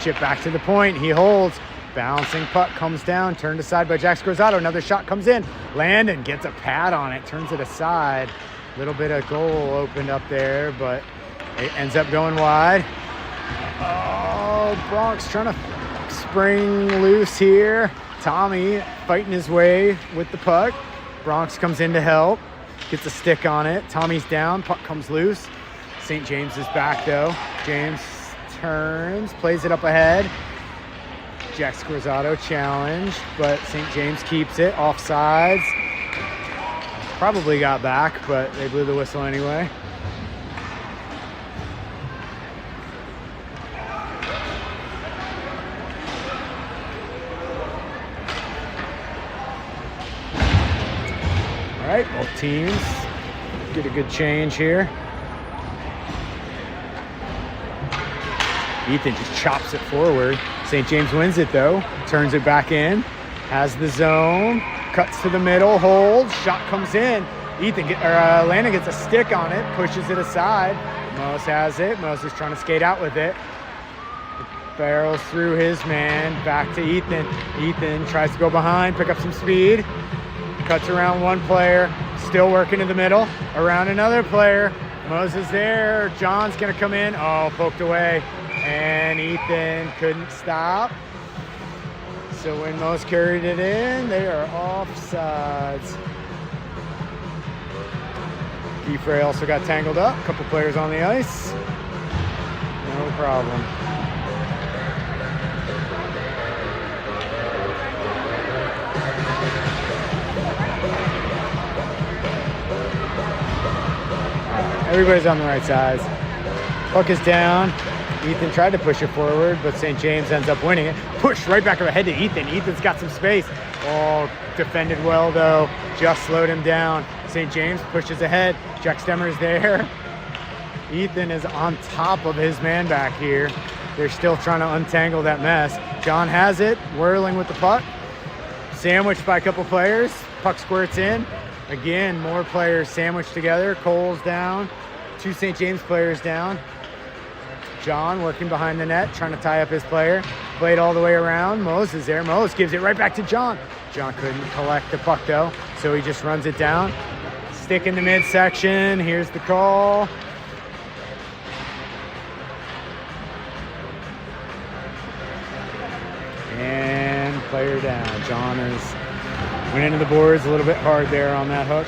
Chip back to the point, he holds. Bouncing puck comes down, turned aside by Jack Scrozato. Another shot comes in. Landon gets a pad on it, turns it aside. Little bit of goal opened up there, but it ends up going wide. Oh, Bronx trying to spring loose here. Tommy fighting his way with the puck. Bronx comes in to help, gets a stick on it. Tommy's down, puck comes loose. St. James is back though. James turns, plays it up ahead. Jack Scrozato challenged, but St. James keeps it, offsides. Probably got back, but they blew the whistle anyway. All right, both teams get a good change here. Ethan just chops it forward. St. James wins it though, turns it back in, has the zone, cuts to the middle, holds, shot comes in. Landon gets a stick on it, pushes it aside. Mose has it. Mose is trying to skate out with it. Barrels through his man, back to Ethan. Ethan tries to go behind, pick up some speed. Cuts around one player, still working in the middle, around another player. Moses there, John's gonna come in. Oh, poked away, and Ethan couldn't stop. So when Mose carried it in, they are offsides. Defray also got tangled up, a couple players on the ice. No problem. Everybody's on the right sides. Puck is down. Ethan tried to push it forward, but St. James ends up winning it. Push right back ahead to Ethan. Ethan's got some space. Oh, defended well though. Just slowed him down. St. James pushes ahead. Jack Stemmer's there. Ethan is on top of his man back here. They're still trying to untangle that mess. John has it, whirling with the puck. Sandwiched by a couple players. Puck squirts in. Again, more players sandwiched together. Cole's down. Two St. James players down. John working behind the net, trying to tie up his player. Played all the way around. Mose is there. Mose gives it right back to John. John couldn't collect the puck though, so he just runs it down. Stick in the midsection. Here's the call. And player down. John is went into the boards a little bit hard there on that hook.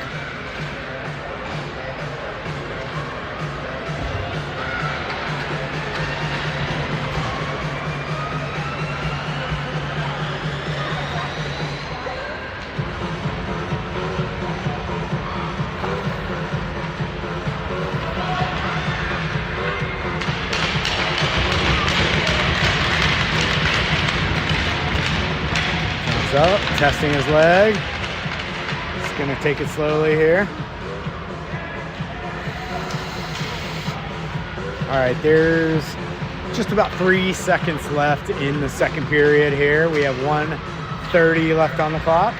Up, testing his leg. He's gonna take it slowly here. All right, there's just about 3 seconds left in the second period here. We have 1:30 left on the clock.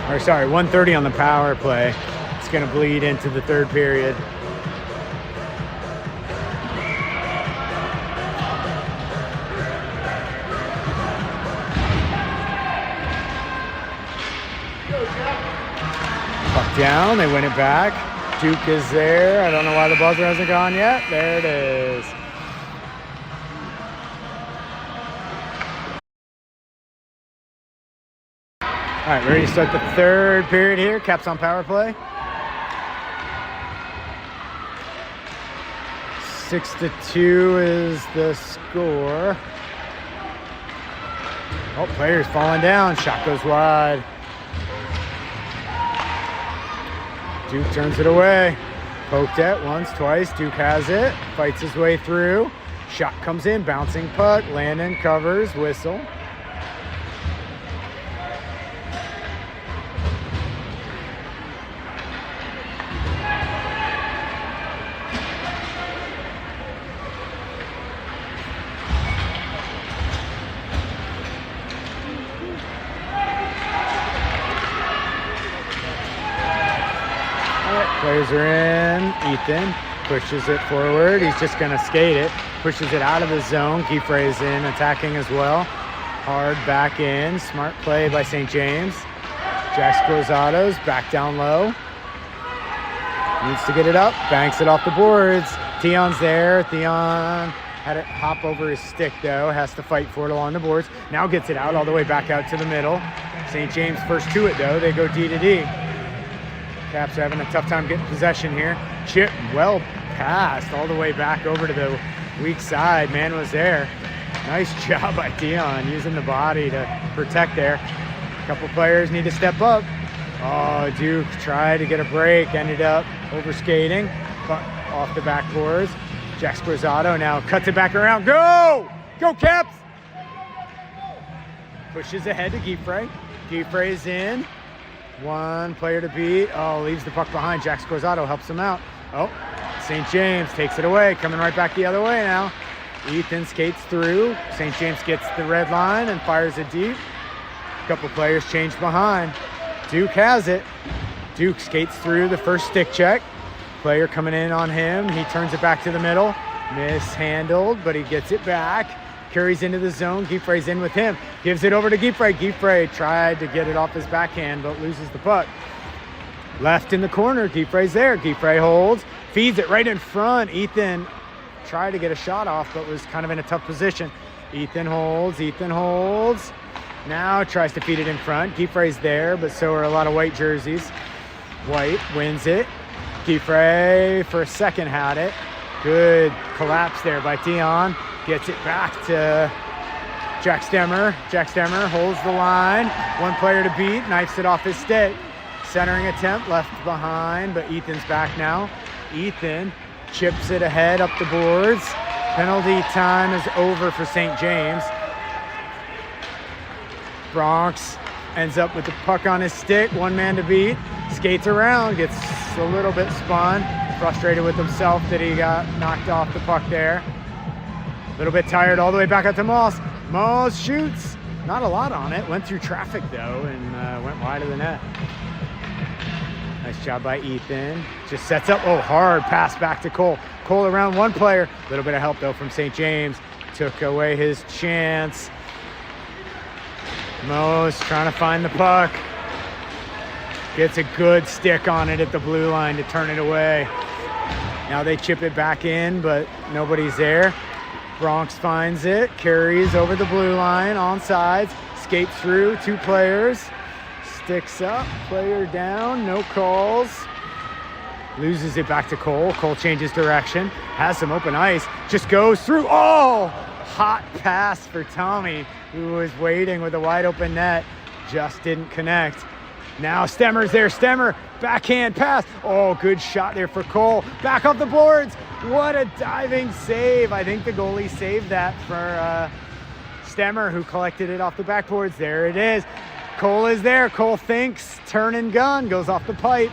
Or sorry, 1:30 on the power play. It's gonna bleed into the third period. Down, they win it back. Duke is there. I don't know why the buzzer hasn't gone yet. There it is. All right, ready to start the third period here. Caps on power play. 6-2 is the score. Oh, player's falling down. Shot goes wide. Duke turns it away. Poked at once, twice. Duke has it. Fights his way through. Shot comes in. Bouncing puck. Landon covers. Whistle. Players are in. Ethan pushes it forward. He's just going to skate it. Pushes it out of the zone. Kiefere's in, attacking as well. Hard back in. Smart play by St. James. Jax Grozado's back down low. Needs to get it up. Banks it off the boards. Theon's there. Theon had it hop over his stick though. Has to fight for it along the boards. Now gets it out all the way back out to the middle. St. James first to it though. They go D to D. Caps are having a tough time getting possession here. Chip well passed all the way back over to the weak side. Man was there. Nice job by Dion using the body to protect there. A couple players need to step up. Oh, Duke tried to get a break, ended up over skating, off the backboards. Jax Grozado now cuts it back around. Go! Go Caps! Pushes ahead to Gieffre. Gieffre's in. One player to beat. Oh, leaves the puck behind. Jax Grozado helps him out. Oh, St. James takes it away. Coming right back the other way now. Ethan skates through. St. James gets the red line and fires it deep. A couple players change behind. Duke has it. Duke skates through the first stick check. Player coming in on him. He turns it back to the middle. Mishandled, but he gets it back. Carries into the zone. Gieffre's in with him. Gives it over to Gieffre. Gieffre tried to get it off his backhand, but loses the puck. Left in the corner. Gieffre's there. Gieffre holds. Feeds it right in front. Ethan tried to get a shot off, but was kind of in a tough position. Ethan holds. Ethan holds. Now tries to feed it in front. Gieffre's there, but so are a lot of white jerseys. White wins it. Gieffre for a second had it. Good collapse there by Dion. Gets it back to Jack Stemmer. Jack Stemmer holds the line. One player to beat. Knifes it off his stick. Centering attempt left behind, but Ethan's back now. Ethan chips it ahead up the boards. Penalty time is over for St. James. Bronx ends up with the puck on his stick. One man to beat. Skates around. Gets a little bit spun. Frustrated with himself that he got knocked off the puck there. A little bit tired all the way back out to Moss. Moss shoots. Not a lot on it. Went through traffic though and went wide of the net. Nice job by Ethan. Just sets up. Oh, hard pass back to Cole. Cole around one player. A little bit of help, though, from St. James. Took away his chance. Mose trying to find the puck. Gets a good stick on it at the blue line to turn it away. Now they chip it back in, but nobody's there. Bronx finds it. Carries over the blue line on sides. Skates through 2 players. Sticks up, player down, no calls. Loses it back to Cole. Cole changes direction, has some open ice, just goes through. Oh, hot pass for Tommy, who was waiting with a wide open net, just didn't connect. Now Stemmer's there, Stemmer, backhand pass. Oh, good shot there for Cole. Back off the boards. What a diving save. I think the goalie saved that for Stemmer, who collected it off the backboards. There it is. Cole is there. Cole thinks, turn and gun, goes off the pipe.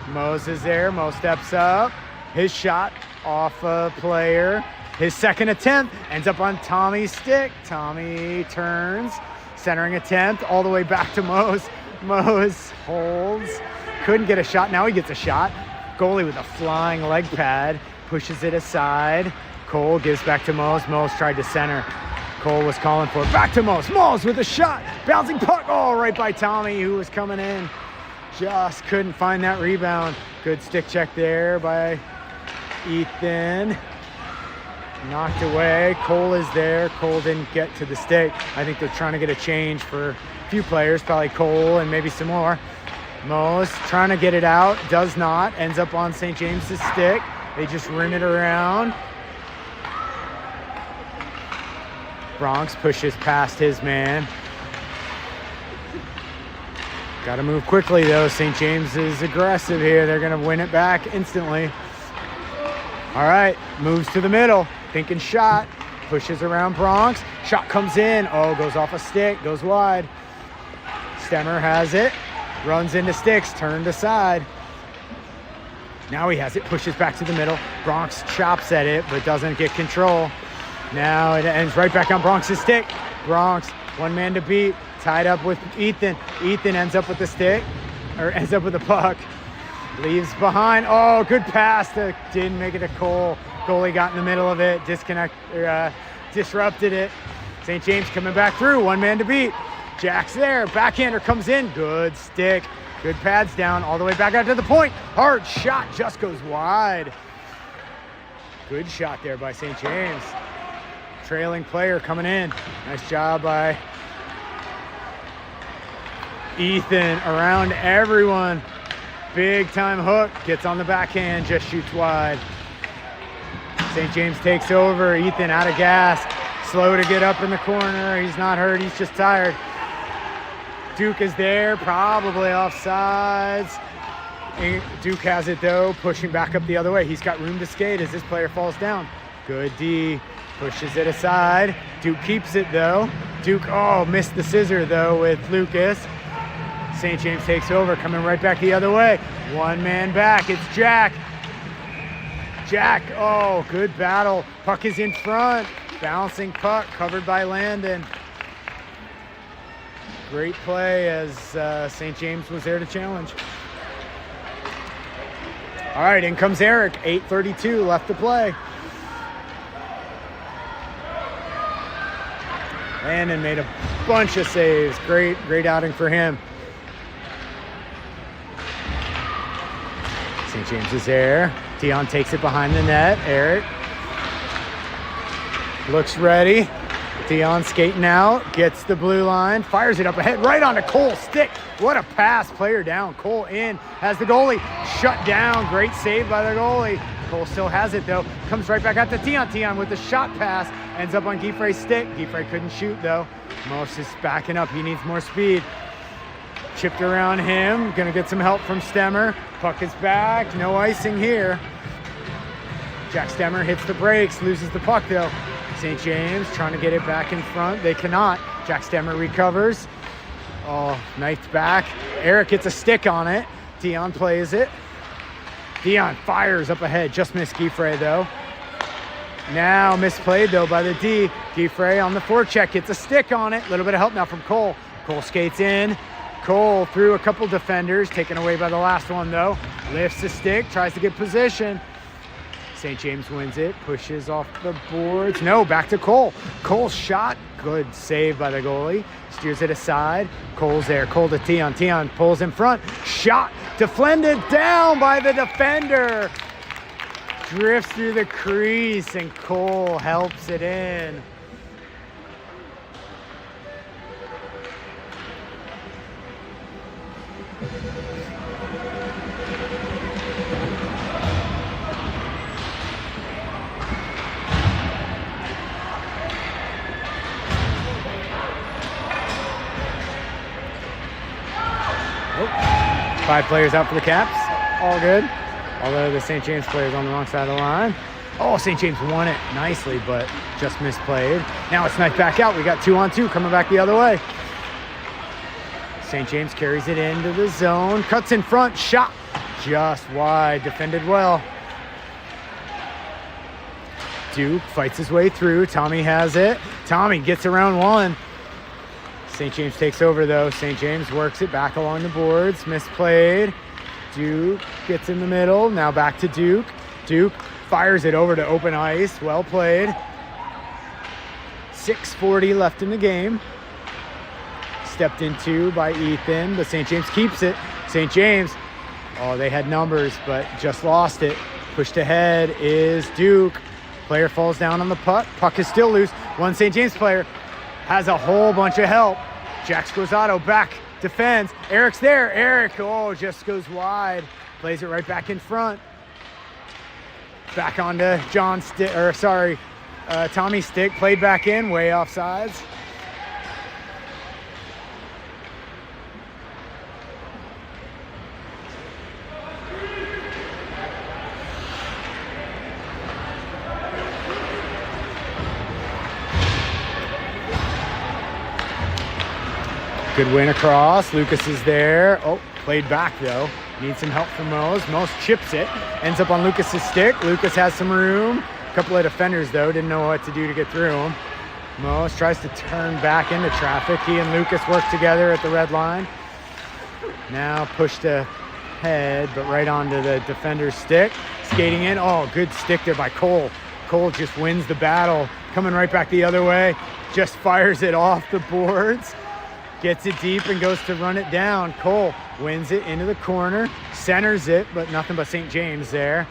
Mose is there. Mose steps up. His shot off a player. His second attempt ends up on Tommy's stick. Tommy turns. Centering attempt all the way back to Mose. Mose holds. Couldn't get a shot. Now he gets a shot. Goalie with a flying leg pad. Pushes it aside. Cole gives back to Mose. Mose tried to center. Cole was calling for it. Back to Mose. Mose with a shot. Bouncing puck. Oh, right by Tommy, who was coming in. Just couldn't find that rebound. Good stick check there by Ethan. Knocked away. Cole is there. Cole didn't get to the stick. I think they're trying to get a change for a few players, probably Cole and maybe some more. Mose trying to get it out. Does not. Ends up on St. James's stick. They just rim it around. Bronx pushes past his man. Got to move quickly, though. St. James is aggressive here. They're going to win it back instantly. All right, moves to the middle. Thinking shot. Pushes around Bronx. Shot comes in. Oh, goes off a stick. Goes wide. Stemmer has it. Runs into sticks. Turned aside. Now he has it. Pushes back to the middle. Bronx chops at it, but doesn't get control. Now it ends right back on Bronx's stick. Bronx, one man to beat, tied up with Ethan. Ethan ends up with the stick, or ends up with the puck. Leaves behind. Oh, good pass. Didn't make it to Cole. Goalie got in the middle of it, disrupted it. St. James coming back through, one man to beat. Jack's there, backhander comes in. Good stick, good pads down, all the way back out to the point. Hard shot, just goes wide. Good shot there by St. James. Trailing player coming in. Nice job by Ethan around everyone. Big time hook. Gets on the backhand, just shoots wide. St. James takes over. Ethan out of gas. Slow to get up in the corner. He's not hurt. He's just tired. Duke is there. Probably offsides. Duke has it, though. Pushing back up the other way. He's got room to skate as this player falls down. Good D. Pushes it aside. Duke keeps it, though. Duke, oh, missed the scissor, though, with Lucas. St. James takes over, coming right back the other way. One man back. It's Jack. Jack, oh, good battle. Puck is in front. Bouncing puck, covered by Landon. Great play as St. James was there to challenge. All right, in comes Eric. 8:32 left to play. Landon made a bunch of saves. Great outing for him. St. James is there. Dion takes it behind the net. Eric looks ready. Dion skating out, gets the blue line, fires it up ahead, right onto Cole's stick. What a pass, player down. Cole in, has the goalie shut down. Great save by the goalie. Cole still has it, though. Comes right back out to Tion. Tion with the shot pass. Ends up on Giffrey's stick. Giffrey couldn't shoot, though. Mose is backing up. He needs more speed. Chipped around him. Going to get some help from Stemmer. Puck is back. No icing here. Jack Stemmer hits the brakes. Loses the puck, though. St. James trying to get it back in front. They cannot. Jack Stemmer recovers. Oh, knifed back. Eric gets a stick on it. Dion plays it. Dion fires up ahead. Just missed Giffrey, though. Now misplayed, though, by the D. Giffrey on the forecheck. Gets a stick on it. A little bit of help now from Cole. Cole skates in. Cole through a couple defenders, taken away by the last one though. Lifts the stick, tries to get position. St. James wins it, pushes off the boards. No, back to Cole. Cole's shot, good save by the goalie. Steers it aside. Cole's there, Cole to Tion. Tion pulls in front. Shot defended down by the defender. Drifts through the crease and Cole helps it in. Five players out for the Caps. All good. Although the St. James player's on the wrong side of the line. Oh, St. James won it nicely, but just misplayed. Now it's knifed back out. We got 2-on-2 coming back the other way. St. James carries it into the zone. Cuts in front. Shot just wide. Defended well. Duke fights his way through. Tommy has it. Tommy gets around one. St. James takes over though. St. James works it back along the boards. Misplayed. Duke gets in the middle. Now back to Duke. Duke fires it over to open ice. Well played. 6:40 left in the game. Stepped into by Ethan, but St. James keeps it. St. James, oh, they had numbers, but just lost it. Pushed ahead is Duke. Player falls down on the puck. Puck is still loose. One St. James player has a whole bunch of help. Jack Squizzato back, defends. Eric's there. Eric, oh, just goes wide. Plays it right back in front. Back onto Tommy's stick. Played back in, way offsides. Good win across. Lucas is there. Oh, played back though. Needs some help from Mose. Mose chips it. Ends up on Lucas's stick. Lucas has some room. A couple of defenders though didn't know what to do to get through him. Mose tries to turn back into traffic. He and Lucas work together at the red line. Now pushed ahead, but right onto the defender's stick. Skating in. Oh, good stick there by Cole. Cole just wins the battle. Coming right back the other way. Just fires it off the boards. Gets it deep and goes to run it down. Cole wins it into the corner, centers it, but nothing but St. James there.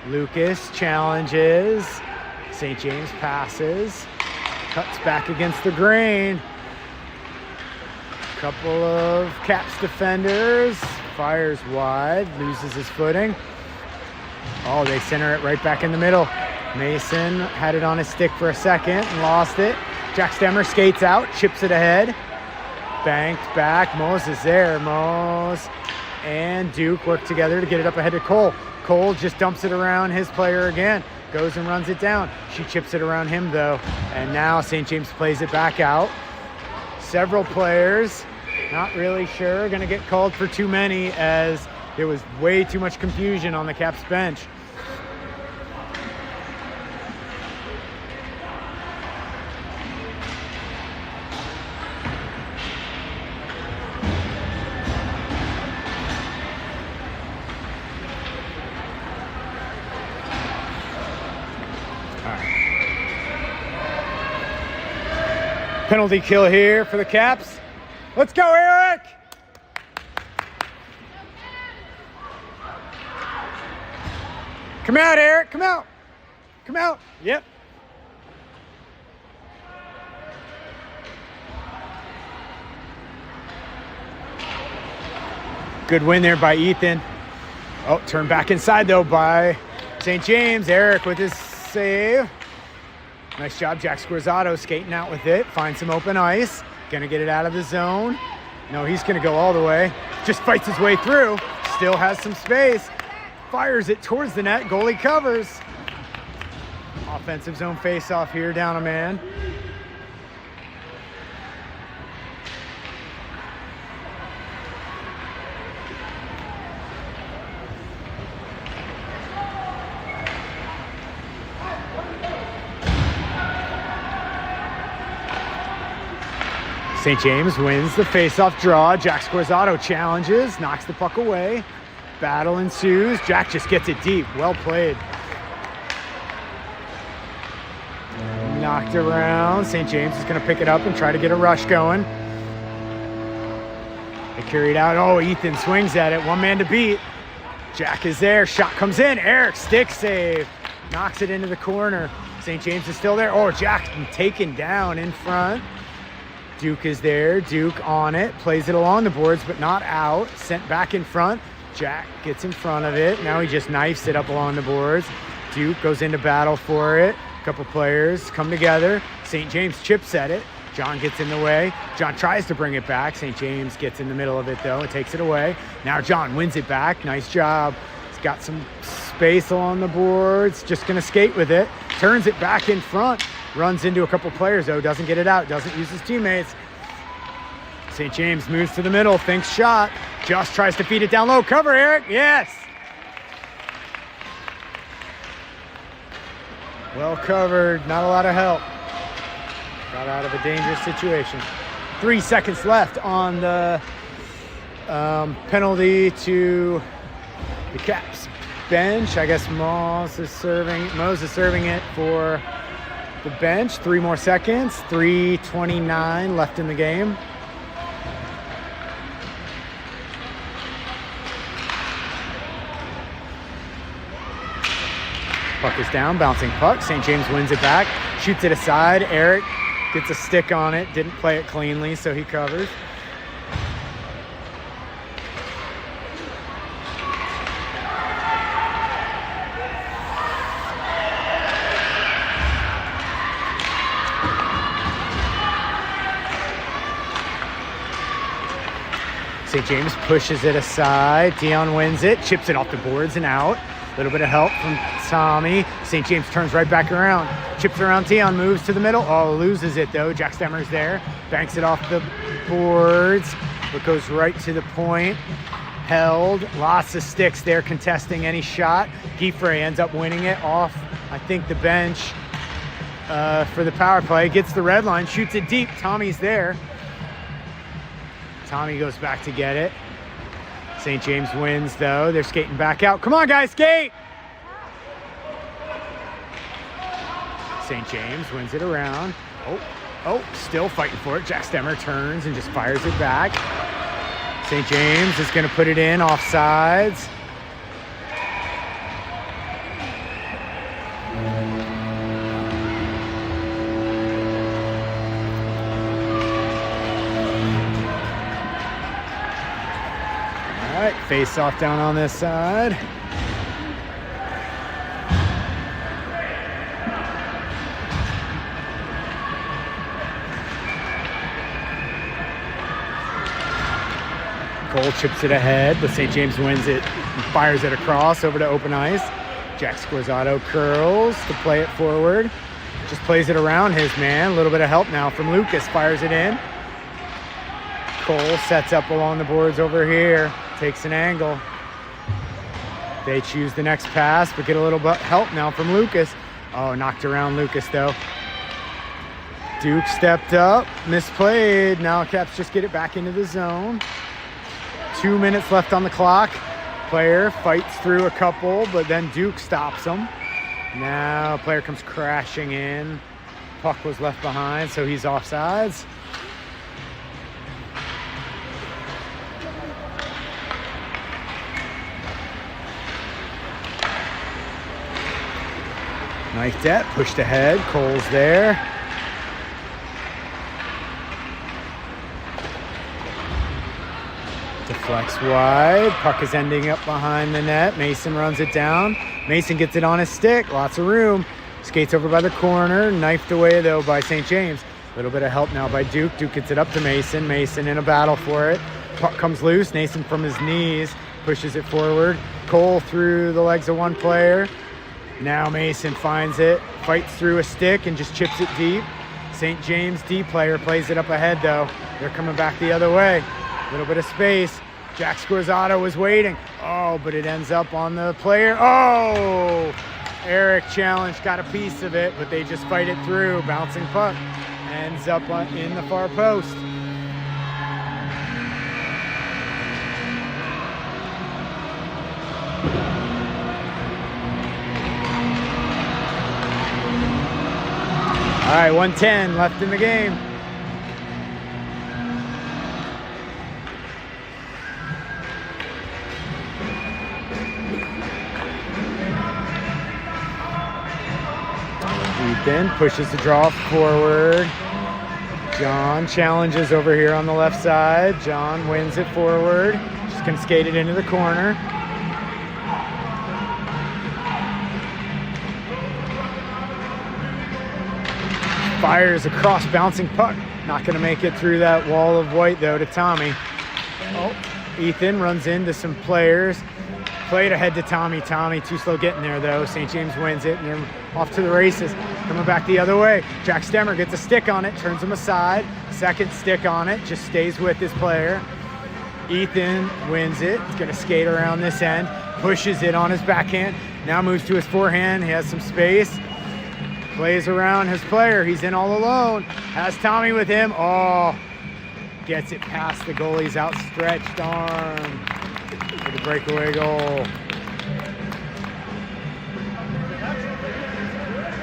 Lucas challenges. St. James passes. Cuts back against the grain. Couple of Caps defenders. Fires wide, loses his footing. Oh, they center it right back in the middle. Mason had it on his stick for a second and lost it. Jack Stemmer skates out, chips it ahead. Banked back. Mose is there. Mose and Duke work together to get it up ahead to Cole. Cole just dumps it around his player again. Goes and runs it down. She chips it around him though. And now St. James plays it back out. Several players, not really sure, gonna get called for too many as there was way too much confusion on the Caps bench. Penalty kill here for the Caps. Let's go, Eric! Come out, Eric, come out. Come out, yep. Good win there by Ethan. Oh, turned back inside though by St. James. Eric with his save. Nice job, Jack Squizzato skating out with it. Finds some open ice. Gonna get it out of the zone. No, he's gonna go all the way. Just fights his way through. Still has some space. Fires it towards the net. Goalie covers. Offensive zone face-off here, down a man. St. James wins the face-off draw. Jack Scorzato challenges, knocks the puck away. Battle ensues. Jack just gets it deep. Well played. Knocked around. St. James is going to pick it up and try to get a rush going. They carry it out. Oh, Ethan swings at it. One man to beat. Jack is there. Shot comes in. Eric, stick save. Knocks it into the corner. St. James is still there. Oh, Jack taken down in front. Duke is there. Duke on it. Plays it along the boards, but not out. Sent back in front. Jack gets in front of it. Now he just knifes it up along the boards. Duke goes into battle for it. A couple players come together. St. James chips at it. John gets in the way. John tries to bring it back. St. James gets in the middle of it, though, and takes it away. Now John wins it back. Nice job. He's got some space along the boards. Just going to skate with it. Turns it back in front. Runs into a couple players, though. Doesn't get it out. Doesn't use his teammates. St. James moves to the middle. Thinks shot. Just tries to feed it down low. Cover, Eric. Yes. Well covered. Not a lot of help. Got out of a dangerous situation. 3 seconds left on the penalty to the Caps bench. I guess Mo's is serving it for the bench. 3 more seconds. 3:29 left in the game. Puck is down, bouncing puck. St. James wins it back, shoots it aside. Eric gets a stick on it, didn't play it cleanly, so he covers. St. James pushes it aside. Dion wins it, chips it off the boards and out. A little bit of help from Tommy. St. James turns right back around. Chips around Tion, moves to the middle. Oh, loses it though. Jack Stemmer's there. Banks it off the boards, but goes right to the point. Held. Lots of sticks there contesting any shot. Gieffre ends up winning it off, I think, the bench for the power play. Gets the red line, shoots it deep. Tommy's there. Tommy goes back to get it. St. James wins, though. They're skating back out. Come on, guys, skate! St. James wins it around. Oh, still fighting for it. Jack Stemmer turns and just fires it back. St. James is going to put it in offsides. All right, face off down on this side. Cole chips it ahead, but St. James wins it and fires it across over to open ice. Jack Scorzato curls to play it forward. Just plays it around his man. A little bit of help now from Lucas. Fires it in. Cole sets up along the boards over here. Takes an angle. They choose the next pass, but get a little bit help now from Lucas. Oh, knocked around Lucas, though. Duke stepped up, misplayed. Now Caps just get it back into the zone. 2 minutes left on the clock. Player fights through a couple, but then Duke stops him. Now player comes crashing in. Puck was left behind, so he's offsides. Knifed it, pushed ahead. Cole's there. Deflects wide. Puck is ending up behind the net. Mason runs it down. Mason gets it on his stick. Lots of room. Skates over by the corner. Knifed away, though, by St. James. A little bit of help now by Duke. Duke gets it up to Mason. Mason in a battle for it. Puck comes loose. Mason from his knees pushes it forward. Cole through the legs of one player. Now Mason finds it. Fights through a stick and just chips it deep. St. James D player plays it up ahead, though. They're coming back the other way. A little bit of space. Jack Scorzato was waiting. Oh, but it ends up on the player. Oh! Eric challenged, got a piece of it, but they just fight it through. Bouncing puck. Ends up in the far post. All right, 1:10 left in the game. Ethan pushes the draw forward. John challenges over here on the left side. John wins it forward. Just gonna skate it into the corner. Fires a cross bouncing puck. Not gonna make it through that wall of white though to Tommy. Oh, Ethan runs into some players. Played ahead to Tommy. Tommy too slow getting there though. St. James wins it and they're off to the races. Coming back the other way. Jack Stemmer gets a stick on it, turns him aside. Second stick on it, just stays with his player. Ethan wins it. He's gonna skate around this end. Pushes it on his backhand. Now moves to his forehand. He has some space. Plays around his player. He's in all alone. Has Tommy with him. Oh, gets it past the goalie's outstretched arm. For the breakaway goal.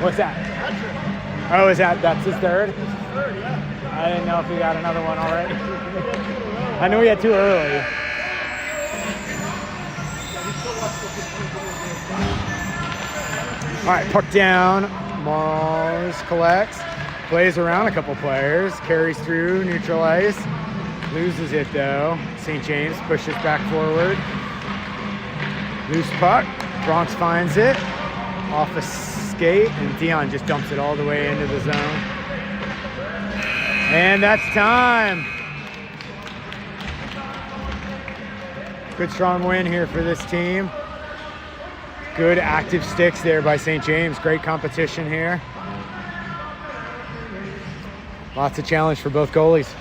What's that? Oh, that's his third? Third, yeah. I didn't know if he got another one already. I knew he had two early. All right, puck down. Mars collects. Plays around a couple players. Carries through neutral ice. Loses it though. St. James pushes back forward. Loose puck. Bronx finds it. Off a skate. And Dion just dumps it all the way into the zone. And that's time. Good strong win here for this team. Good active sticks there by St. James. Great competition here. Lots of challenge for both goalies.